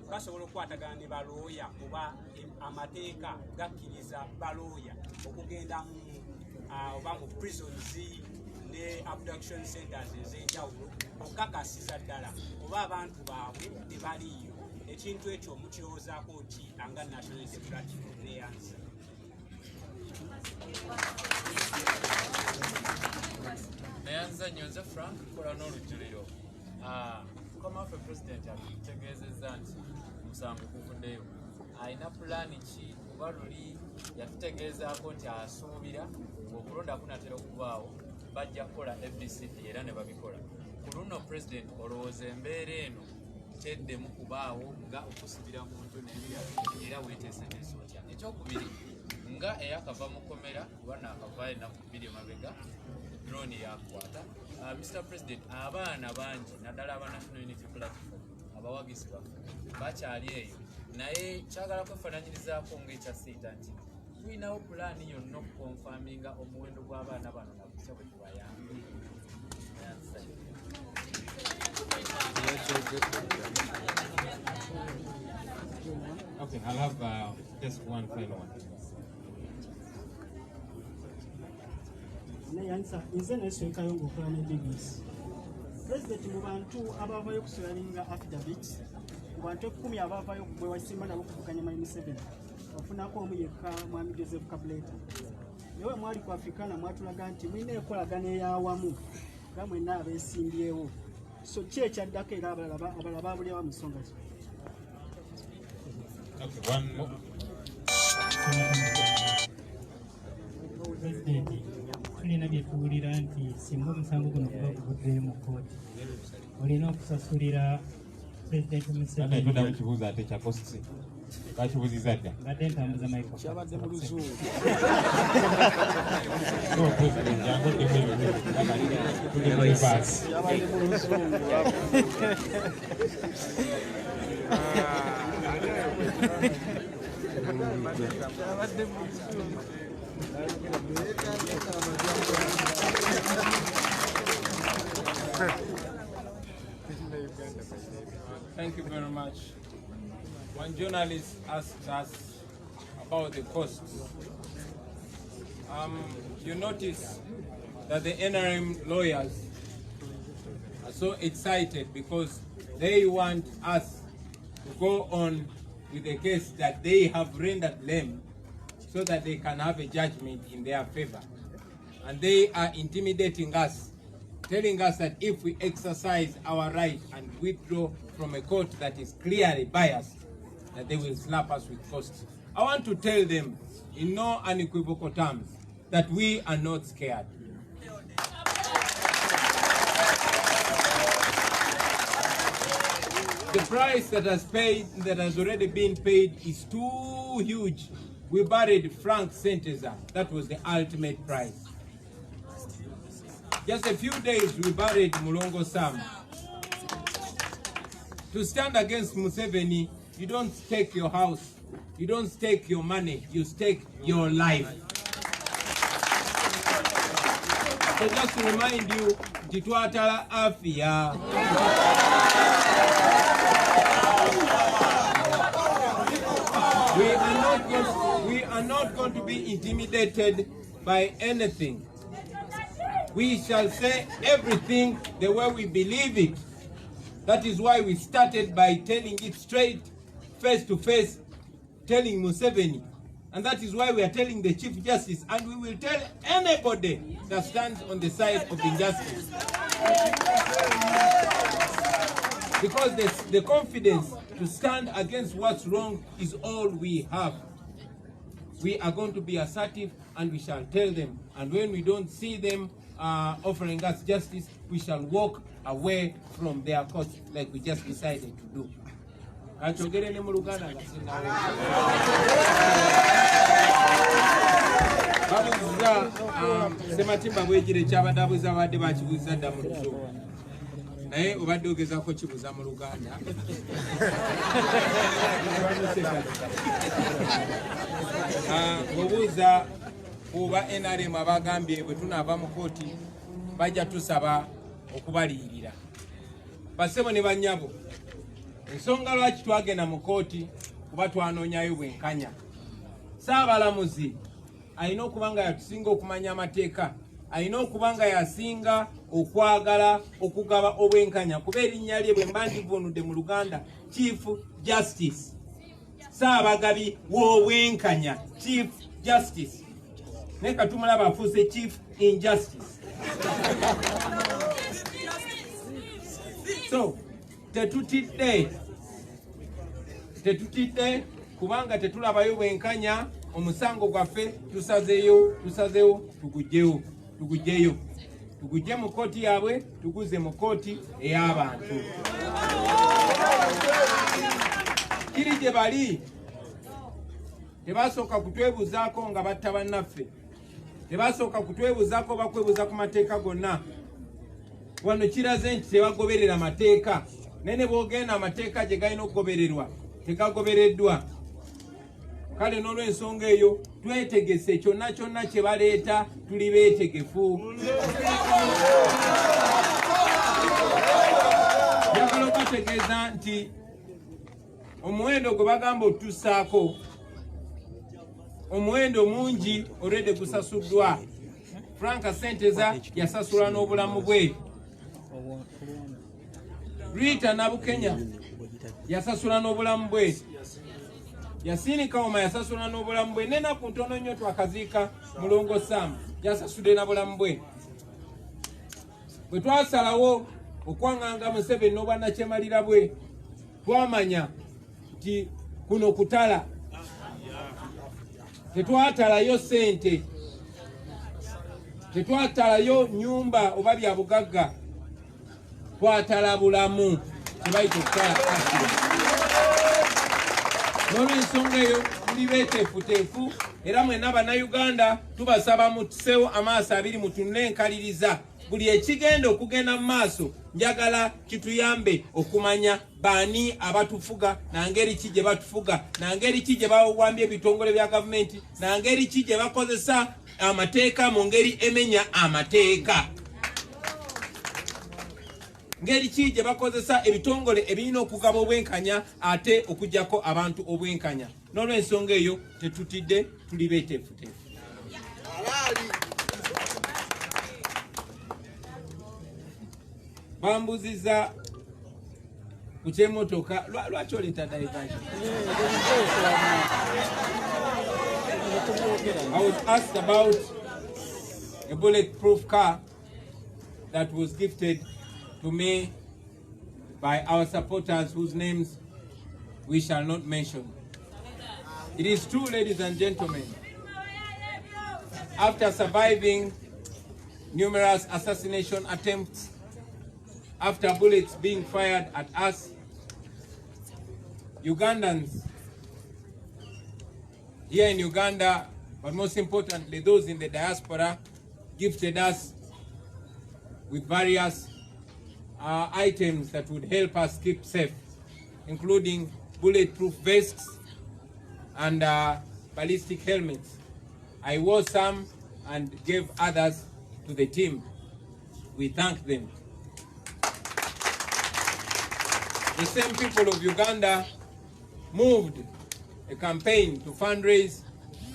basobola okukwatagana ne balooya oba amateeka gakkiriza balooya okugenda oba mu prisons ne abduction centers ez'enjawulo okukakasiza ddala oba abantu baabwe tebaliiyo. Ekintu ekyo mukirowoozaako ki anga National Unity Platform neyanza? Neyanza Nyonze Frank kola n'olujjuliro. Mukama waffe President atutegeezezza nti omusango guvuddeyo. Alina pulaani ki kuba luli yatutegeezaako nti asuubira ng'okulonda kunaatera okubaawo bajja kukola ABCD era ne babikola. Ku luno President olowooza embeera eno teddemu kubaawo nga okusibira muntu n'ebirala era weeteeseteese otya. Ekyokubiri nga eyakava mu komera kuba naakavaayo ennaku bbiri emabega drone yakwata. Mr. President, abaana bangi naddala aba National Unity Platform abawagizi baffe bakyali eyo, naye kyagala kwefaananyirizaako ng'ekyasiita nti tulinawo pulaani yonna okukonfaminga omuwendo gw'abaana bano nakutya bwe tubayambi. Okay, I'll have just one final one. Nze neswekayo ng'okola ne BBC. President mu bantu abavayo kusulalinga affidavit, mu bantu 10 abavayo bwewasimba nabo kuvuganya Mwami Museveni, wafunako omu yekka Mwami Joseph Kabuleta. Naye mwali ku Africana mwatulaga nti mulina enkolagana ey'awamu nga mwenna abeesimbyewo. So ki ekyaddako era abalala baabulyawo mu nsonga zo? Okay, one more. President, tulina bye tuwulira nti singa omusango guno kuba guvuddeyo mu kkooti olina okusasulira President Museveni. Tudda mu kibuuzo ate kya kosti. Bakibuuzizza dda. Mbadde ntambuza microphone. Kyabadde mu Luzungu. No, President, yangoddemu ebintu. Tuli mu baasi. Kyabadde mu Luzungu. Kyabadde mu Luzungu. Thank you very much. One journalist asked us about the costs. You notice that the NRM lawyers are so excited because they want us to go on with a case that they have rendered lame so that they can have a judgment in their favor. And they are intimidating us, telling us that if we exercise our right and withdraw from a court that is clearly biased, that they will slap us with costs. I want to tell them in no unequivocal terms that we are not scared. The price that has already been paid is too huge. We buried Frank Senteza. That was the ultimate price. Just a few days we buried Mulongo Sam. To stand against Museveni, you don't stake your house, you don't stake your money, you stake your life. So just to remind you, Titwatala Afia. We are not going to be intimidated by anything. We shall say everything the way we believe it. That is why we started by telling it straight, face to face, telling Museveni. And that is why we are telling the Chief Justice, and we will tell anybody that stands on the side of injustice. Because the confidence to stand against what's wrong is all we have. We are going to be assertive and we shall tell them. And when we don't see them offering us justice, we shall walk away from their cause like we just decided to do. Sematimba bwegire kyabadabuza abadde bakibuuza dda mu Luzungu naye obadde ogezaako kibuuza mu Luganda. Obuuza kuba NRM abagambye bwe tunaava mu kooti bajja tusaba okubaliyirira. Basebo ne bannyabo, ensonga lwaki twagenda mu kooti kuba twanoonyayo bwenkanya. Saabalamuzi alina okuba nga yatusinga okumanya amateeka, alina okuba nga yasinga okwagala okugaba obwenkanya kuba erinnya lye bwe mba ndivunudde mu Luganda Chief Justice. Saabagabi w'obwenkanya Chief Justice. Naye katumulaba afuuse Chief Injustice. So, tetutidde kubanga tetulabayo bwenkanya. Omusango gwaffe tusazeeyo tugujje mu kooti yaabwe tuguze mu kooti ey'abantu. Kiri gye bali tebasooka kutwebuzaako nga batta bannaffe, tebasooka kutwebuzaako bakwebuza ku mateeka gonna. Wano kiraze nti tebagoberera mateeka, naye ne boogenda amateeka gye galina okugobererwa tegagobereddwa. Kale n'olw'ensonga eyo twetegese kyonna kye baleeta tuli beetegefu. Njagala okubategeeza nti omuwendo gwe bagamba otussaako omuwendo mungi olwedde gusasuddwa. Frank Senteza yasasula n'obulamu bwe. Rita Nabukenya yasasula n'obulamu bwe. Yasini Kauma yasasula n'obulamu bwe. N'ennaku ntono nnyo twakaziika Mulongo Sam yasasudde n'obulamu bwe. Bwe twasalawo okwanganga Museveni n'obwannakyemalira bwe, twamanya nti kuno kutala. Tetwatalayo ssente, tetwatalayo nyumba oba bya bugagga, twatala bulamu kyebayita okutala asira. N'olw'ensonga eyo tuli beeteefuteefu era mwenna bannayuganda tubasaba mutuseewo amaaso abiri mutunule enkaliriza. Buli ekigenda okugenda mu maaso njagala kituyambe okumanya baani abatufuga, nangeri ki gye batufuga, nangeri ki gye bawambye ebitongole bya gavumenti, nangeri ki gye bakozesa amateeka mu ngeri emenya amateeka, ngeri ki gye bakozesa ebitongole ebirina okugaba obwenkanya ate okugjako abantu obwenkanya. N'olw'ensonga eyo tetutidde, tuli beeteefuteefu. Bambuziza ku ky'emmotoka lwaki oleeta diversion? I was asked about a bulletproof car that was gifted to me by our supporters whose names we shall not mention. It is true, ladies and gentlemen, after surviving numerous assassination attempts, after bullets being fired at us, Ugandans here in Uganda, but most importantly, those in the diaspora, gifted us with various items that would help us keep safe, including bulletproof vests and ballistic helmets. I wore some and gave others to the team. We thank them. The same people of Uganda moved a campaign to fundraise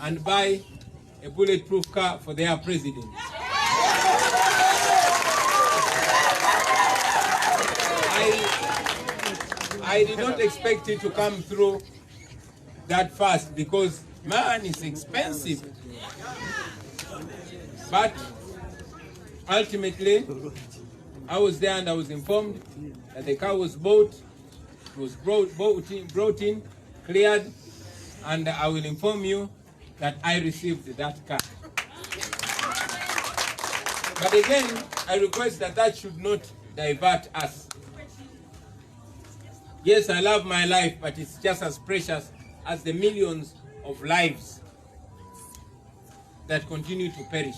and buy a bulletproof car for their president. I did not expect it to come through that fast because, man, it's expensive. But ultimately, I was there and I was informed that the car was bought, it was brought in, cleared, and I will inform you that I received that car. But again, I request that that should not divert us. Yes, I love my life, but it's just as precious as the millions of lives that continue to perish.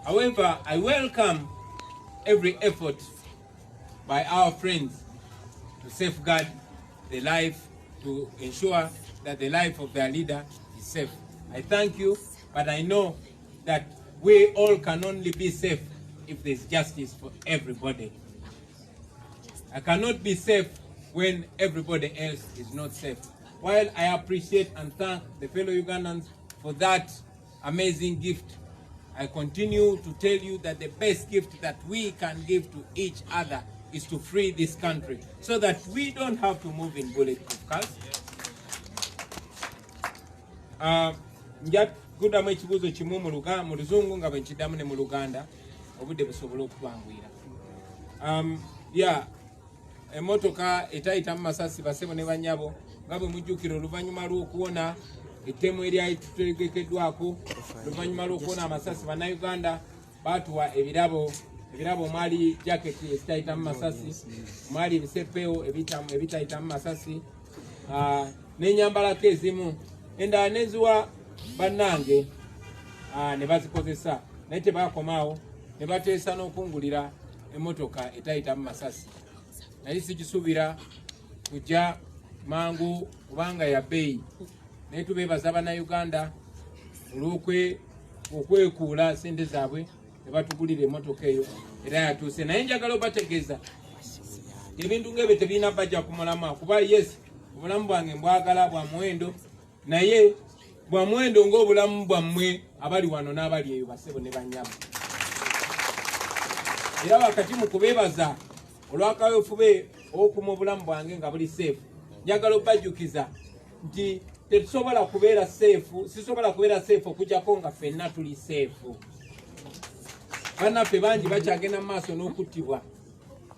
However, I welcome every effort by our friends to safeguard the life, to ensure that the life of their leader is safe. I thank you, but I know that we all can only be safe if there's justice for everybody. I cannot be safe when everybody else is not safe. While I appreciate and thank the fellow Ugandans for that amazing gift, I continue to tell you that the best gift that we can give to each other is to free this country so that we don't have to move in bulletproof cars. Njat kudamu ekibuuzo kimu mu Luzungu nga bwe nkiddamu ne mu Luganda obudde busobole okutwanguyira. Emmotoka etayitamu masasi basebo ne banyabo nga bwe mujjukira oluvannyuma lw'okuwona ettemu eryali tutegekeddwako, oluvannyuma lw'okuwona amasasi bannayuganda baatuwa ebirabo mwali jaketi ezitayitamu masasi, mwali ebisepeo ebitayitamu masasi, n'enyambalako ezimu endala neziwa bannange ne bazikozesa, naye tebakomaawo ne bateesa n'okungulira emmotoka etayitamu masasi. Naye sikisuubira kujja mangu kubanga ya bbeeyi, naye tubeebaza bannayuganda olw'okwekuula ssente zaabwe ne batugulira emmotoka eyo era yatuuse. Naye njagala obategeeza ebintu ng'ebyo tebirina bajja ku mulamwa, kuba yes obulamu bwange mbwagala bwa muwendo, naye bwa muwendo ng'obulamu bwammwe abali wano n'abali eyo basebo ne banyabo. Era wakati mu kubeebaza olw'akaweefube okuma obulamu bwange nga buli seefu, njagala obajjukiza nti sisobola kubeera seefu okujjako nga ffenna tuli seefu. Bannaffe bangi bakyagenda mu maaso n'okuttibwa.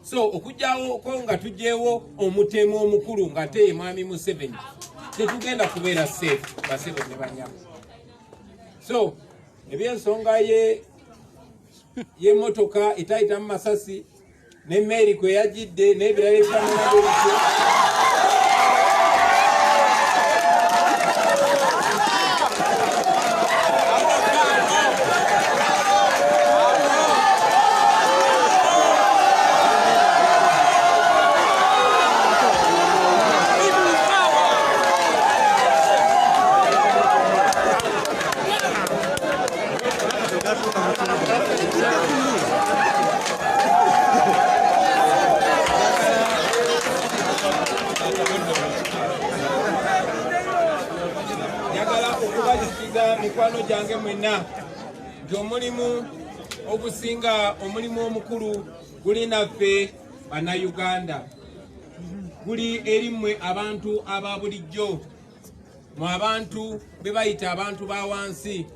So okujjawoko nga tuggyeewo omutemu omukulu nga ate ye mwami Museveni, tetugenda kubeera seefu basebo ne banyabo. So ebyensonga y'emmotoka etayitamu masasi n'emmeeri kwe yagidde n'ebirala ebifaanana bwebityo, mikwano gyange mwenna nti omulimu ogusinga, omulimu omukulu guli naffe bannayuganda, guli eri mmwe abantu aba bulijjo, mu abantu be bayita abantu ba wansi,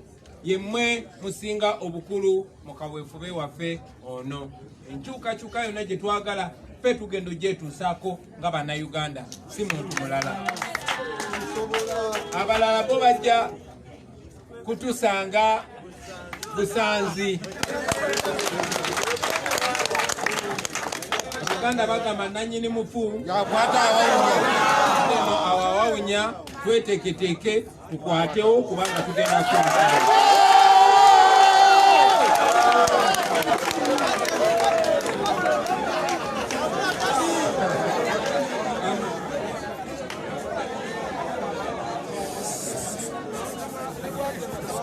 yemmwe musinga obukulu mu kaweefube waffe ono. Enkyukakyuka yonna gye twagala ffe tugendo gyetuusaako nga bannayuganda, si muntu mulala. Abalala bo bajja kutusanga Busanzi. Abaganda bagamba nanyini mufu yakwata awawunya awawawunya tweteketeke tukwatewo kubanga tugenda kukwata.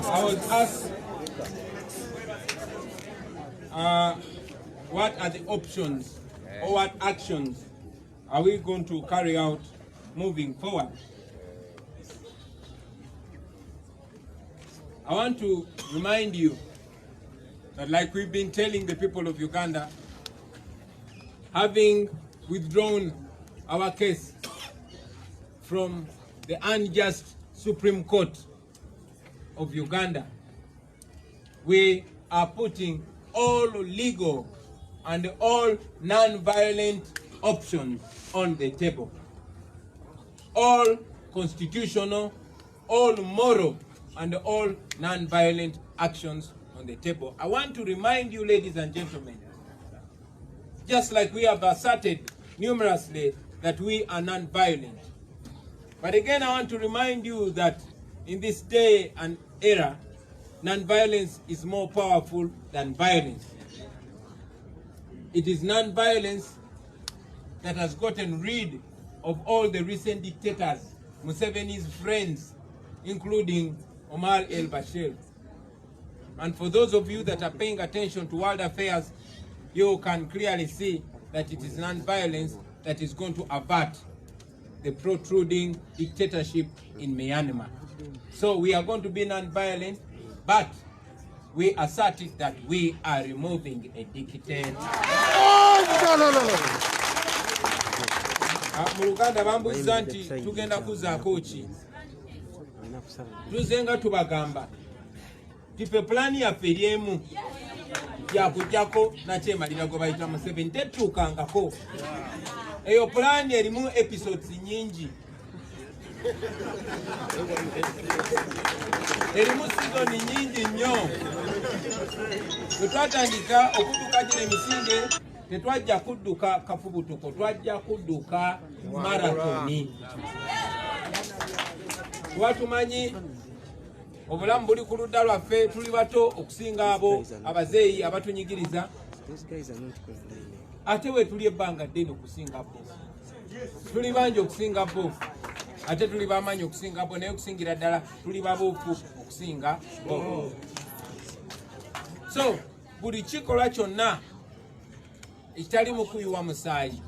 I was asked what are the options or what actions are we going to carry out moving forward. I want to remind you that, like we've been telling the people of Uganda, having withdrawn our case from the unjust Supreme Court of Uganda, we are putting all legal and all non-violent options on the table. All constitutional, all moral, and all non-violent actions on the table. I want to remind you, ladies and gentlemen, just like we have asserted numerously that we are non-violent. But again, I want to remind you that in this day and era, non-violence is more powerful than violence. It is non-violence that has gotten rid of all the recent dictators, Museveni's friends, including Omar el-Bashir. And for those of you that are paying attention to world affairs, you can clearly see that it is non-violence that is going to avert the protruding dictatorship in Myanmar. So we are going to be non-violent, but we asserted that we are removing a dictator. Mu Luganda bambuza nti tugenda kuzaako ki. Tuzenga tubagamba tipe plani yaffe eri emu yakujjako nakyemalira gwe bayita Museveni tetuukangako. Eyo plani erimu episodes nyingi. Erimu sizoni nyingi nnyo. Bwe twatandika okudduka gino emisinde tetwajja kudduka kafubutuko, twajja kudduka maratoni. Kuba tumanyi obulamu buli ku ludda lwaffe, tuli bato okusinga abo abazeeyi abatunyigiriza, ate we tuli ebbanga ddene okusinga bo. Tuli bangi okusinga bo, ate tuli bamaanyi okusinga bo, naye okusingira ddala tuli babuufu okusinga bo. So buli kikolwa kyonna ekitali mu kuyiwa musaayi,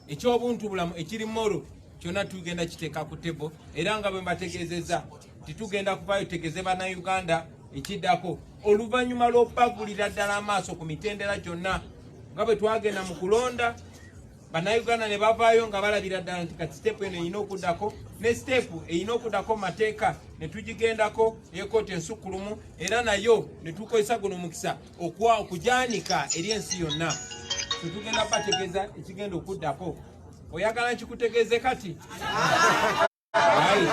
eky'obuntubulamu ekiri moro, kyonna tugenda kiteeka ku tebo, era nga bwe mbategeezezza titugenda kuvaayo tegeze bannayuganda ekiddako oluvannyuma lw'obbagulira ddala amaaso ku mitendera gyonna nga bwe twagenda mu kulonda. Bannayuganda ne bavaayo nga balabira ddala nti kati siteepu eno erina okuddako, ne siteepu erina okuddako mu mateeka ne tugigendako ey'ekkooti ensukkulumu, era nayo ne tukozesa guno mukisa okujaanika eri ensi yonna. Tetugenda bategeeza ekigenda okuddako. Oyagala nkikutegeeze kati? Ayi,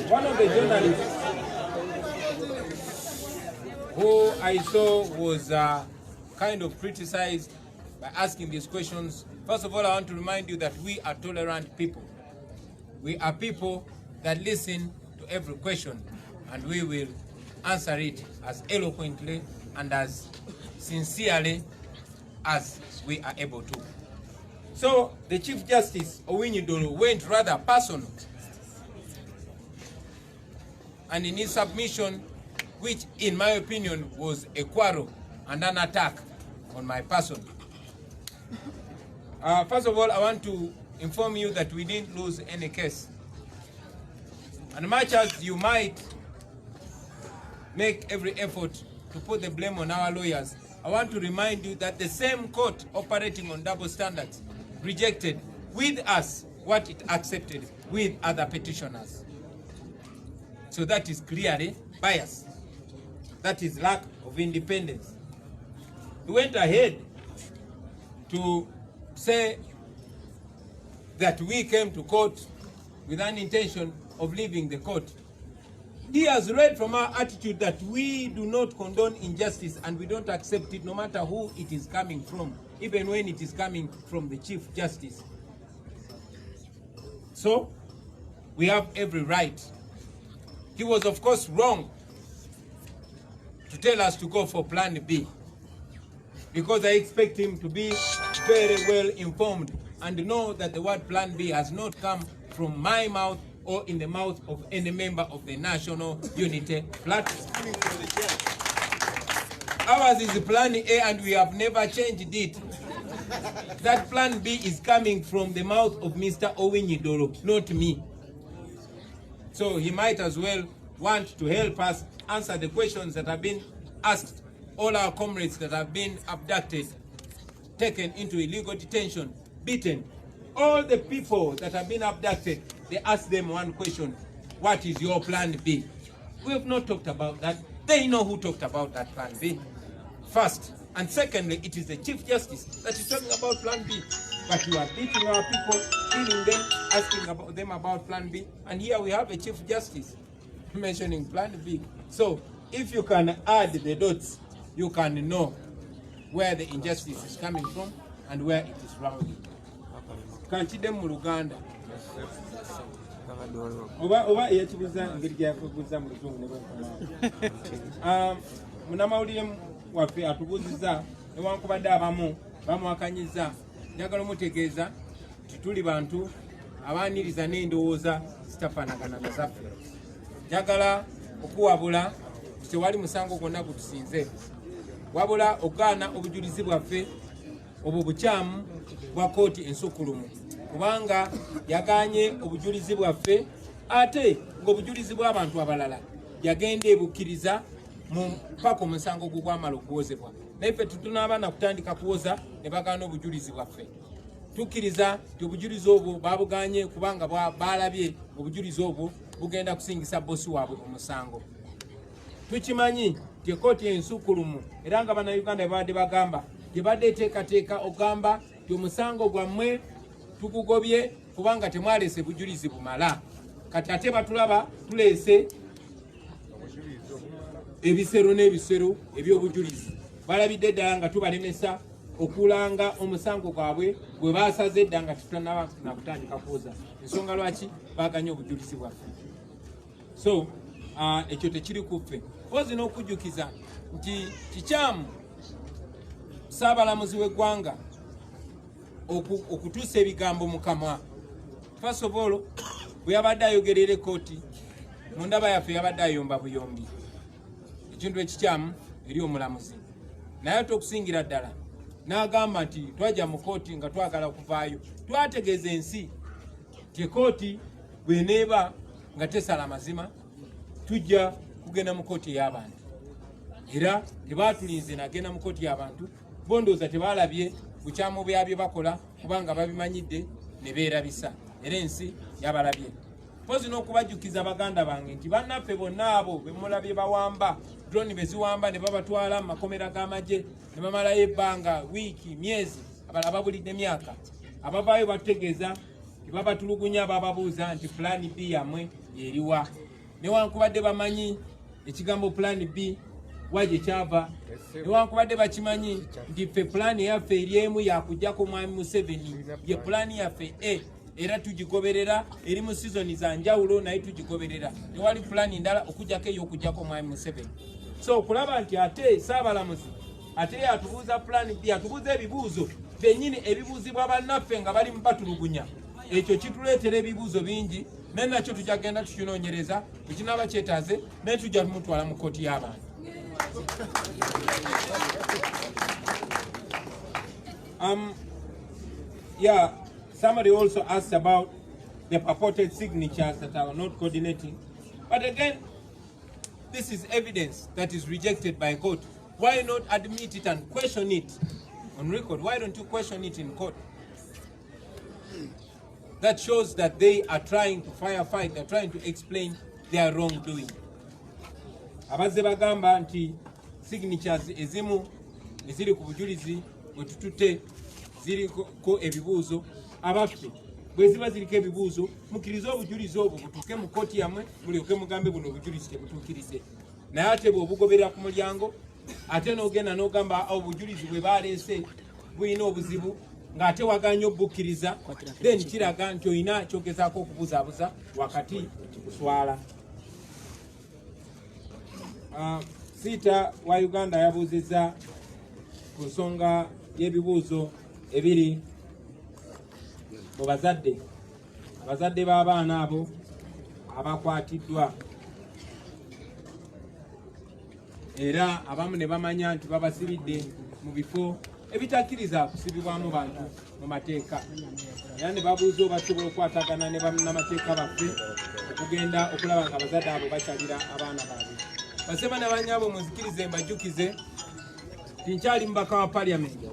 one of the journalists who I saw was kind of criticized by asking these questions. First of all, I want to remind you that we are tolerant people. We are people that listen to every question, and we will answer it as eloquently and as sincerely as we are able to. So the Chief Justice Owinyidolo went rather personal, and in his submission, which in my opinion was a quarrel and an attack on my person. First of all, I want to inform you that we didn't lose any case. And much as you might make every effort to put the blame on our lawyers, I want to remind you that the same court operating on double standards rejected with us what it accepted with other petitioners. So that is clearly bias. That is lack of independence. We went ahead to say that we came to court with an intention of leaving the court. He has read from our attitude that we do not condone injustice and we don't accept it no matter who it is coming from, even when it is coming from the Chief Justice. So, we have every right. He was, of course, wrong to tell us to go for Plan B, because I expect him to be very well informed and know that the word Plan B has not come from my mouth or in the mouth of any member of the National Unity Platform. Ours is Plan A and we have never changed it. That Plan B is coming from the mouth of Mr. Owinyidoro, not me. So he might as well want to help us answer the questions that have been asked. All our comrades that have been abducted, taken into illegal detention, beaten. All the people that have been abducted, they ask them one question: what is your Plan B? We have not talked about that. They know who talked about that Plan B. First. And secondly, it is the Chief Justice that is talking about Plan B. But you are beating our people, killing them, asking about them about Plan B. And here we have a Chief Justice mentioning Plan B. So if you can add the dots, you can know where the injustice is coming from and where it is wrong. Kanchidem mu Uganda. Oba yechibuza ngiri ya kubuza mu Luzungu ne bwe. Munamawulire waffe atubuziza newankubadde abamu bamwakanyiza, njagala mutegeeza nti tuli bantu abaaniriza n'endowooza zitafaanagana na zaffe. Njagala okuwabula tewali musango gwonna gutusinze, wabula ogaana obujulizi bwaffe obwo bukyamu bwa kooti ensukulumu, kubanga yagaanye obujulizi bwaffe ate ng'obujulizi bw'abantu abalala yagenda ebukkiriza mpaka omusango gwamala okuwozebwa. Naffe tutunaaba na kutandika kuwoza ne bagaana obujulizi bwaffe. Tukkiriza nti obujulizi obwo baabuganye kubanga baalabye obujulizi obwo bugenda kusingisa bosi waabwe omusango. Tukimanyi nti ekooti ensukulumu era nga bannayuganda babadde bagamba gyebadde eteekateeka ogamba nti omusango gwammwe tugugobye kubanga temwaleese bujulizi bumala. Kati ate batulaba tuleese ebisero n'ebisero eby'obujulizi. Balabidde ddala nga tubalemesa okulanga omusango gwabwe gwe baasaze edda nga tutanaba na kutandika kuwoza. Ensonga lwaki baaganye obujulizi bwaffe. So ekyo tekiri kuffe. Pozi n'okujjukiza nti kikyamu Ssaabalamuzi w'eggwanga okutuusa ebigambo mu kamwa. First of all, bwe yabadde ayogerera ekooti, mu ndaba yaffe yabadde ayomba buyombi. Ekintu ekikyamu eri omulamuzi. Naye ate okusingira ddala n'agamba nti twajja mu kooti nga twagala okuvaayo. Twategeeza ensi nti ekooti bw'eneeba nga tesala mazima, tujja kugenda mu kooti ey'abantu. Era tebaatulinze nagenda mu kooti y'abantu, bondooza tebaalabye bukyamu byabye bakola kubanga babimanyidde ne beerabisa. Era ensi yabalabye. Pozi n'okubajjukiza baganda bange nti bannaffe bonna abo be mulabye bawamba, drone beziwamba ne babatwala mu makomera g'amagye ne bamalayo ebbanga, wiiki, myezi, abalala babulidde myaka. Abavaayo batutegeeza tebabatulugunya, bababuuza nti Plan B yammwe yeriwa. Newankubadde bamanyi ekigambo Plan B waje kyava, newankubadde bakimanyi nti ffe Plan yaffe eri emu yakujjako Mwami Museveni, ye Plan yaffe A. Era tugigoberera eri mu seasoni za njawulo naye tugigoberera. Tewali Plan ndala okujjako ey'okujjako Mwami Museveni. So okulaba nti ate Ssaabalamuzi ate yatubuuza Plan B, atubuuza ebibuuzo bennyini ebibuuzibwa bannaffe nga bali mubatulugunya. Ekyo kituleetera ebibuuzo bingi, naye nakyo tujja kugenda tukinoonyereza, ekinaaba kyetaaze naye tujja tumutwala mu kooti y'abantu. Yeah, somebody also asked about the purported signatures that are not coordinating. But again, this is evidence that is rejected by court. Why not admit it and question it on record? Why don't you question it in court? That shows that they are trying to firefight, they're trying to explain their wrongdoing. Abazze bagamba nti signatures ezimu eziri ku bujulizi bwe tutute ziriko ebibuuzo, abaffe bwe ziba ziriko ebibuuzo mukkirize obujulizi obwo butuuke mu kkooti yammwe mulyoke mugambe buno obujulizi tebutuukirize. Naye ate bw'obugoberera ku mulyango ate n'ogenda n'ogamba obujulizi bwe baleese bulina obuzibu ng'ate waganya obbukkiriza, then kiraga nti olina kyogezaako okubuzaabuza wakati kikuswala. Siita wa Uganda yabuuzizza ku nsonga y'ebibuuzo ebiri mu bazadde b'abaana abo abakwatiddwa, era abamu ne bamanya nti babasibidde mu bifo ebitakkiriza kusibibwamu bantu mu mateeka, era ne babuuza oba tusobola okukwatagana ne bannamateeka baffe okugenda okulaba nga abazadde abo bakyalira abaana baabwe. Baseba ne bannyabo muzikirize mbajjukize nti nkyali mubaka wa paliamenti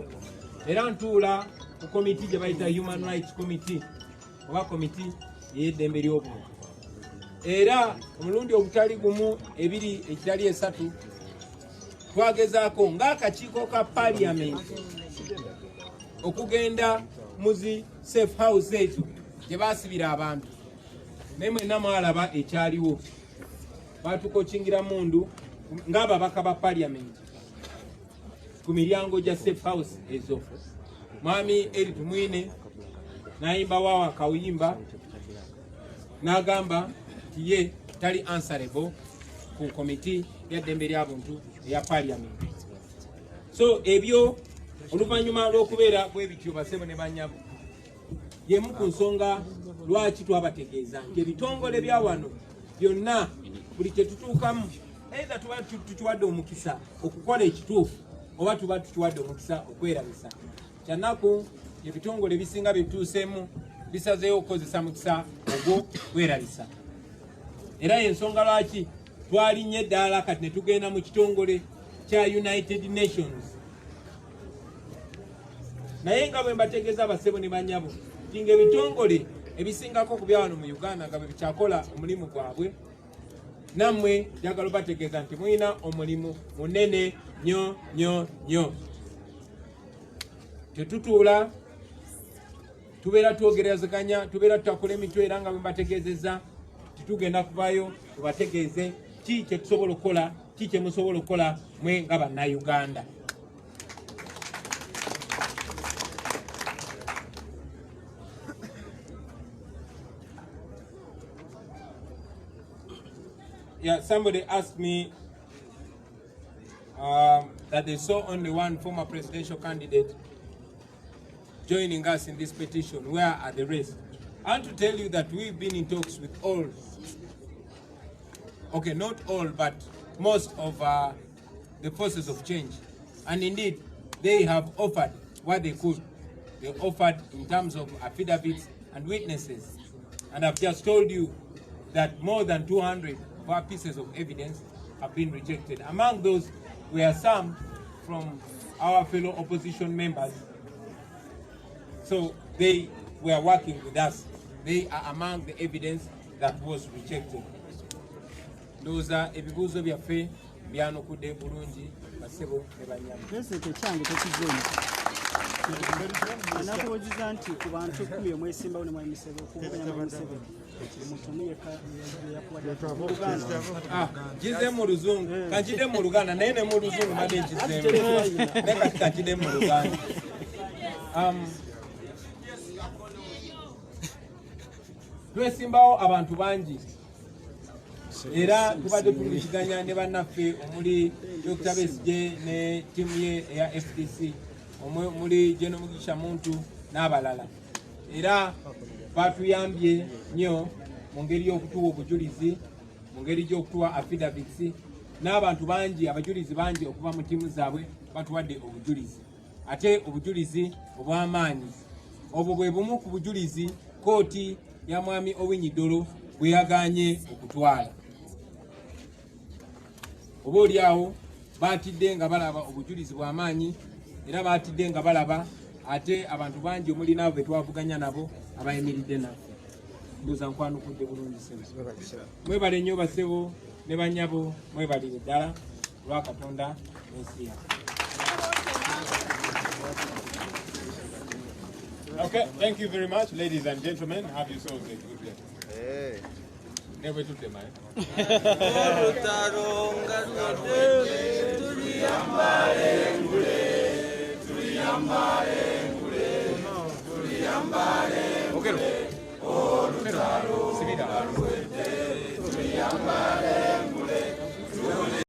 era ntuula ku komiti gye bayita Human Rights Committee oba komiti ey'eddembe ly'obuntu, era omulundi ogutali gumu ebiri ekitali esatu twagezaako ng'akakiiko ka paliamenti okugenda muzi safe house ezo gye baasibira abantu, naye mwenna mwalaba ekyaliwo. Batukokingira mundu ng'ababaka ba paliamenti ku miryango gya safe house ezo. Mwami Eri Tumwine n'ayimba wawa akawuyimba n'agamba nti ye tali answerable ku komiti y'eddembe ly'abuntu eya paliamenti. So ebyo oluvannyuma lw'okubeera bwe bityo basebo ne bannyabo yemu ku nsonga lwaki twabategeeza nti ebitongole bya wano byonna buli kye tutuukamu either tuba tukiwadde omukisa okukola ekituufu oba tuba tukiwadde omukisa okwerabisa. Kyanaku ebitongole ebisinga byetuuseemu bisazeewo okukozesa mukisa ogwo kwerabisa, era y'ensonga lwaki twalinnye eddaala kati ne tugenda mu kitongole kya United Nations. Naye nga bwe mbategeeza abasebo ne bannyabo nti ng'ebitongole ebisingako ku bya wano mu Uganda nga bwe bikyakola omulimu gwabwe, nammwe njagala obategeeza nti mulina omulimu munene nnyo nnyo nnyo. Tetutuula tubeera twogerezaganya, tubeera tutakola emitwe, era nga bwe mbategeezezza titugenda kuvaayo tubategeeze ki kye tusobola okukola, ki kye musobola okukola mwe nga bannayuganda. Yeah, somebody asked me that they saw only one former presidential candidate joining us in this petition. Where are the rest? I want to tell you that we've been in talks with all, okay, not all, but most of the forces of change. And indeed, they have offered what they could. They offered in terms of affidavits and witnesses. And I've just told you that more than 200 of our pieces of evidence have been rejected. Among those were some from our fellow opposition members. So they were working with us. They are among the evidence that was rejected. Those are ebibuuzo byaffe byanukudde bulungi basebo ne banyama. President kyange tekizoni. Anakubuuziza nti ku bantu 10 omwesimbawo ne mwayimisebo okuvuganya mu Museveni. Jize mu Luzungu, kajide mu Luganda, naye ne mu Luzungu mbadde nkizeemu. Ne kajide mu Luganda. Twesimbawo abantu bangi. Era tubadde tulishiganya ne bannaffe omuli Dr. Besije ne timu ye eya FDC, omuli Jeno Mugisha Muntu n'abalala. Era batuyambye nnyo mu ngeri y'okutuwa obujulizi, mu ngeri gy'okutuwa affidavits, n'abantu bangi, abajulizi bangi okuva mu ttiimu zaabwe batuwadde obujulizi. Ate obujulizi obw'amaanyi obwo bwe bumu ku bujulizi kooti ya mwami Owiny Dollo bwe yagaanye okutwala. Oba oliawo baatidde nga balaba obujulizi bw'amaanyi, era baatidde nga balaba ate abantu bangi omuli n'abo be twavuganya nabo abayimiridde naffe. Ndoza nkwanukudde bulungi sebo. Mwebale nnyo basebo ne bannyabo, mwebalire ddala lwa Katonda n'ensi yaffe. Okay, thank you very much, ladies and gentlemen. Have yourselves a good day. Hey. Never took them, man. Okay.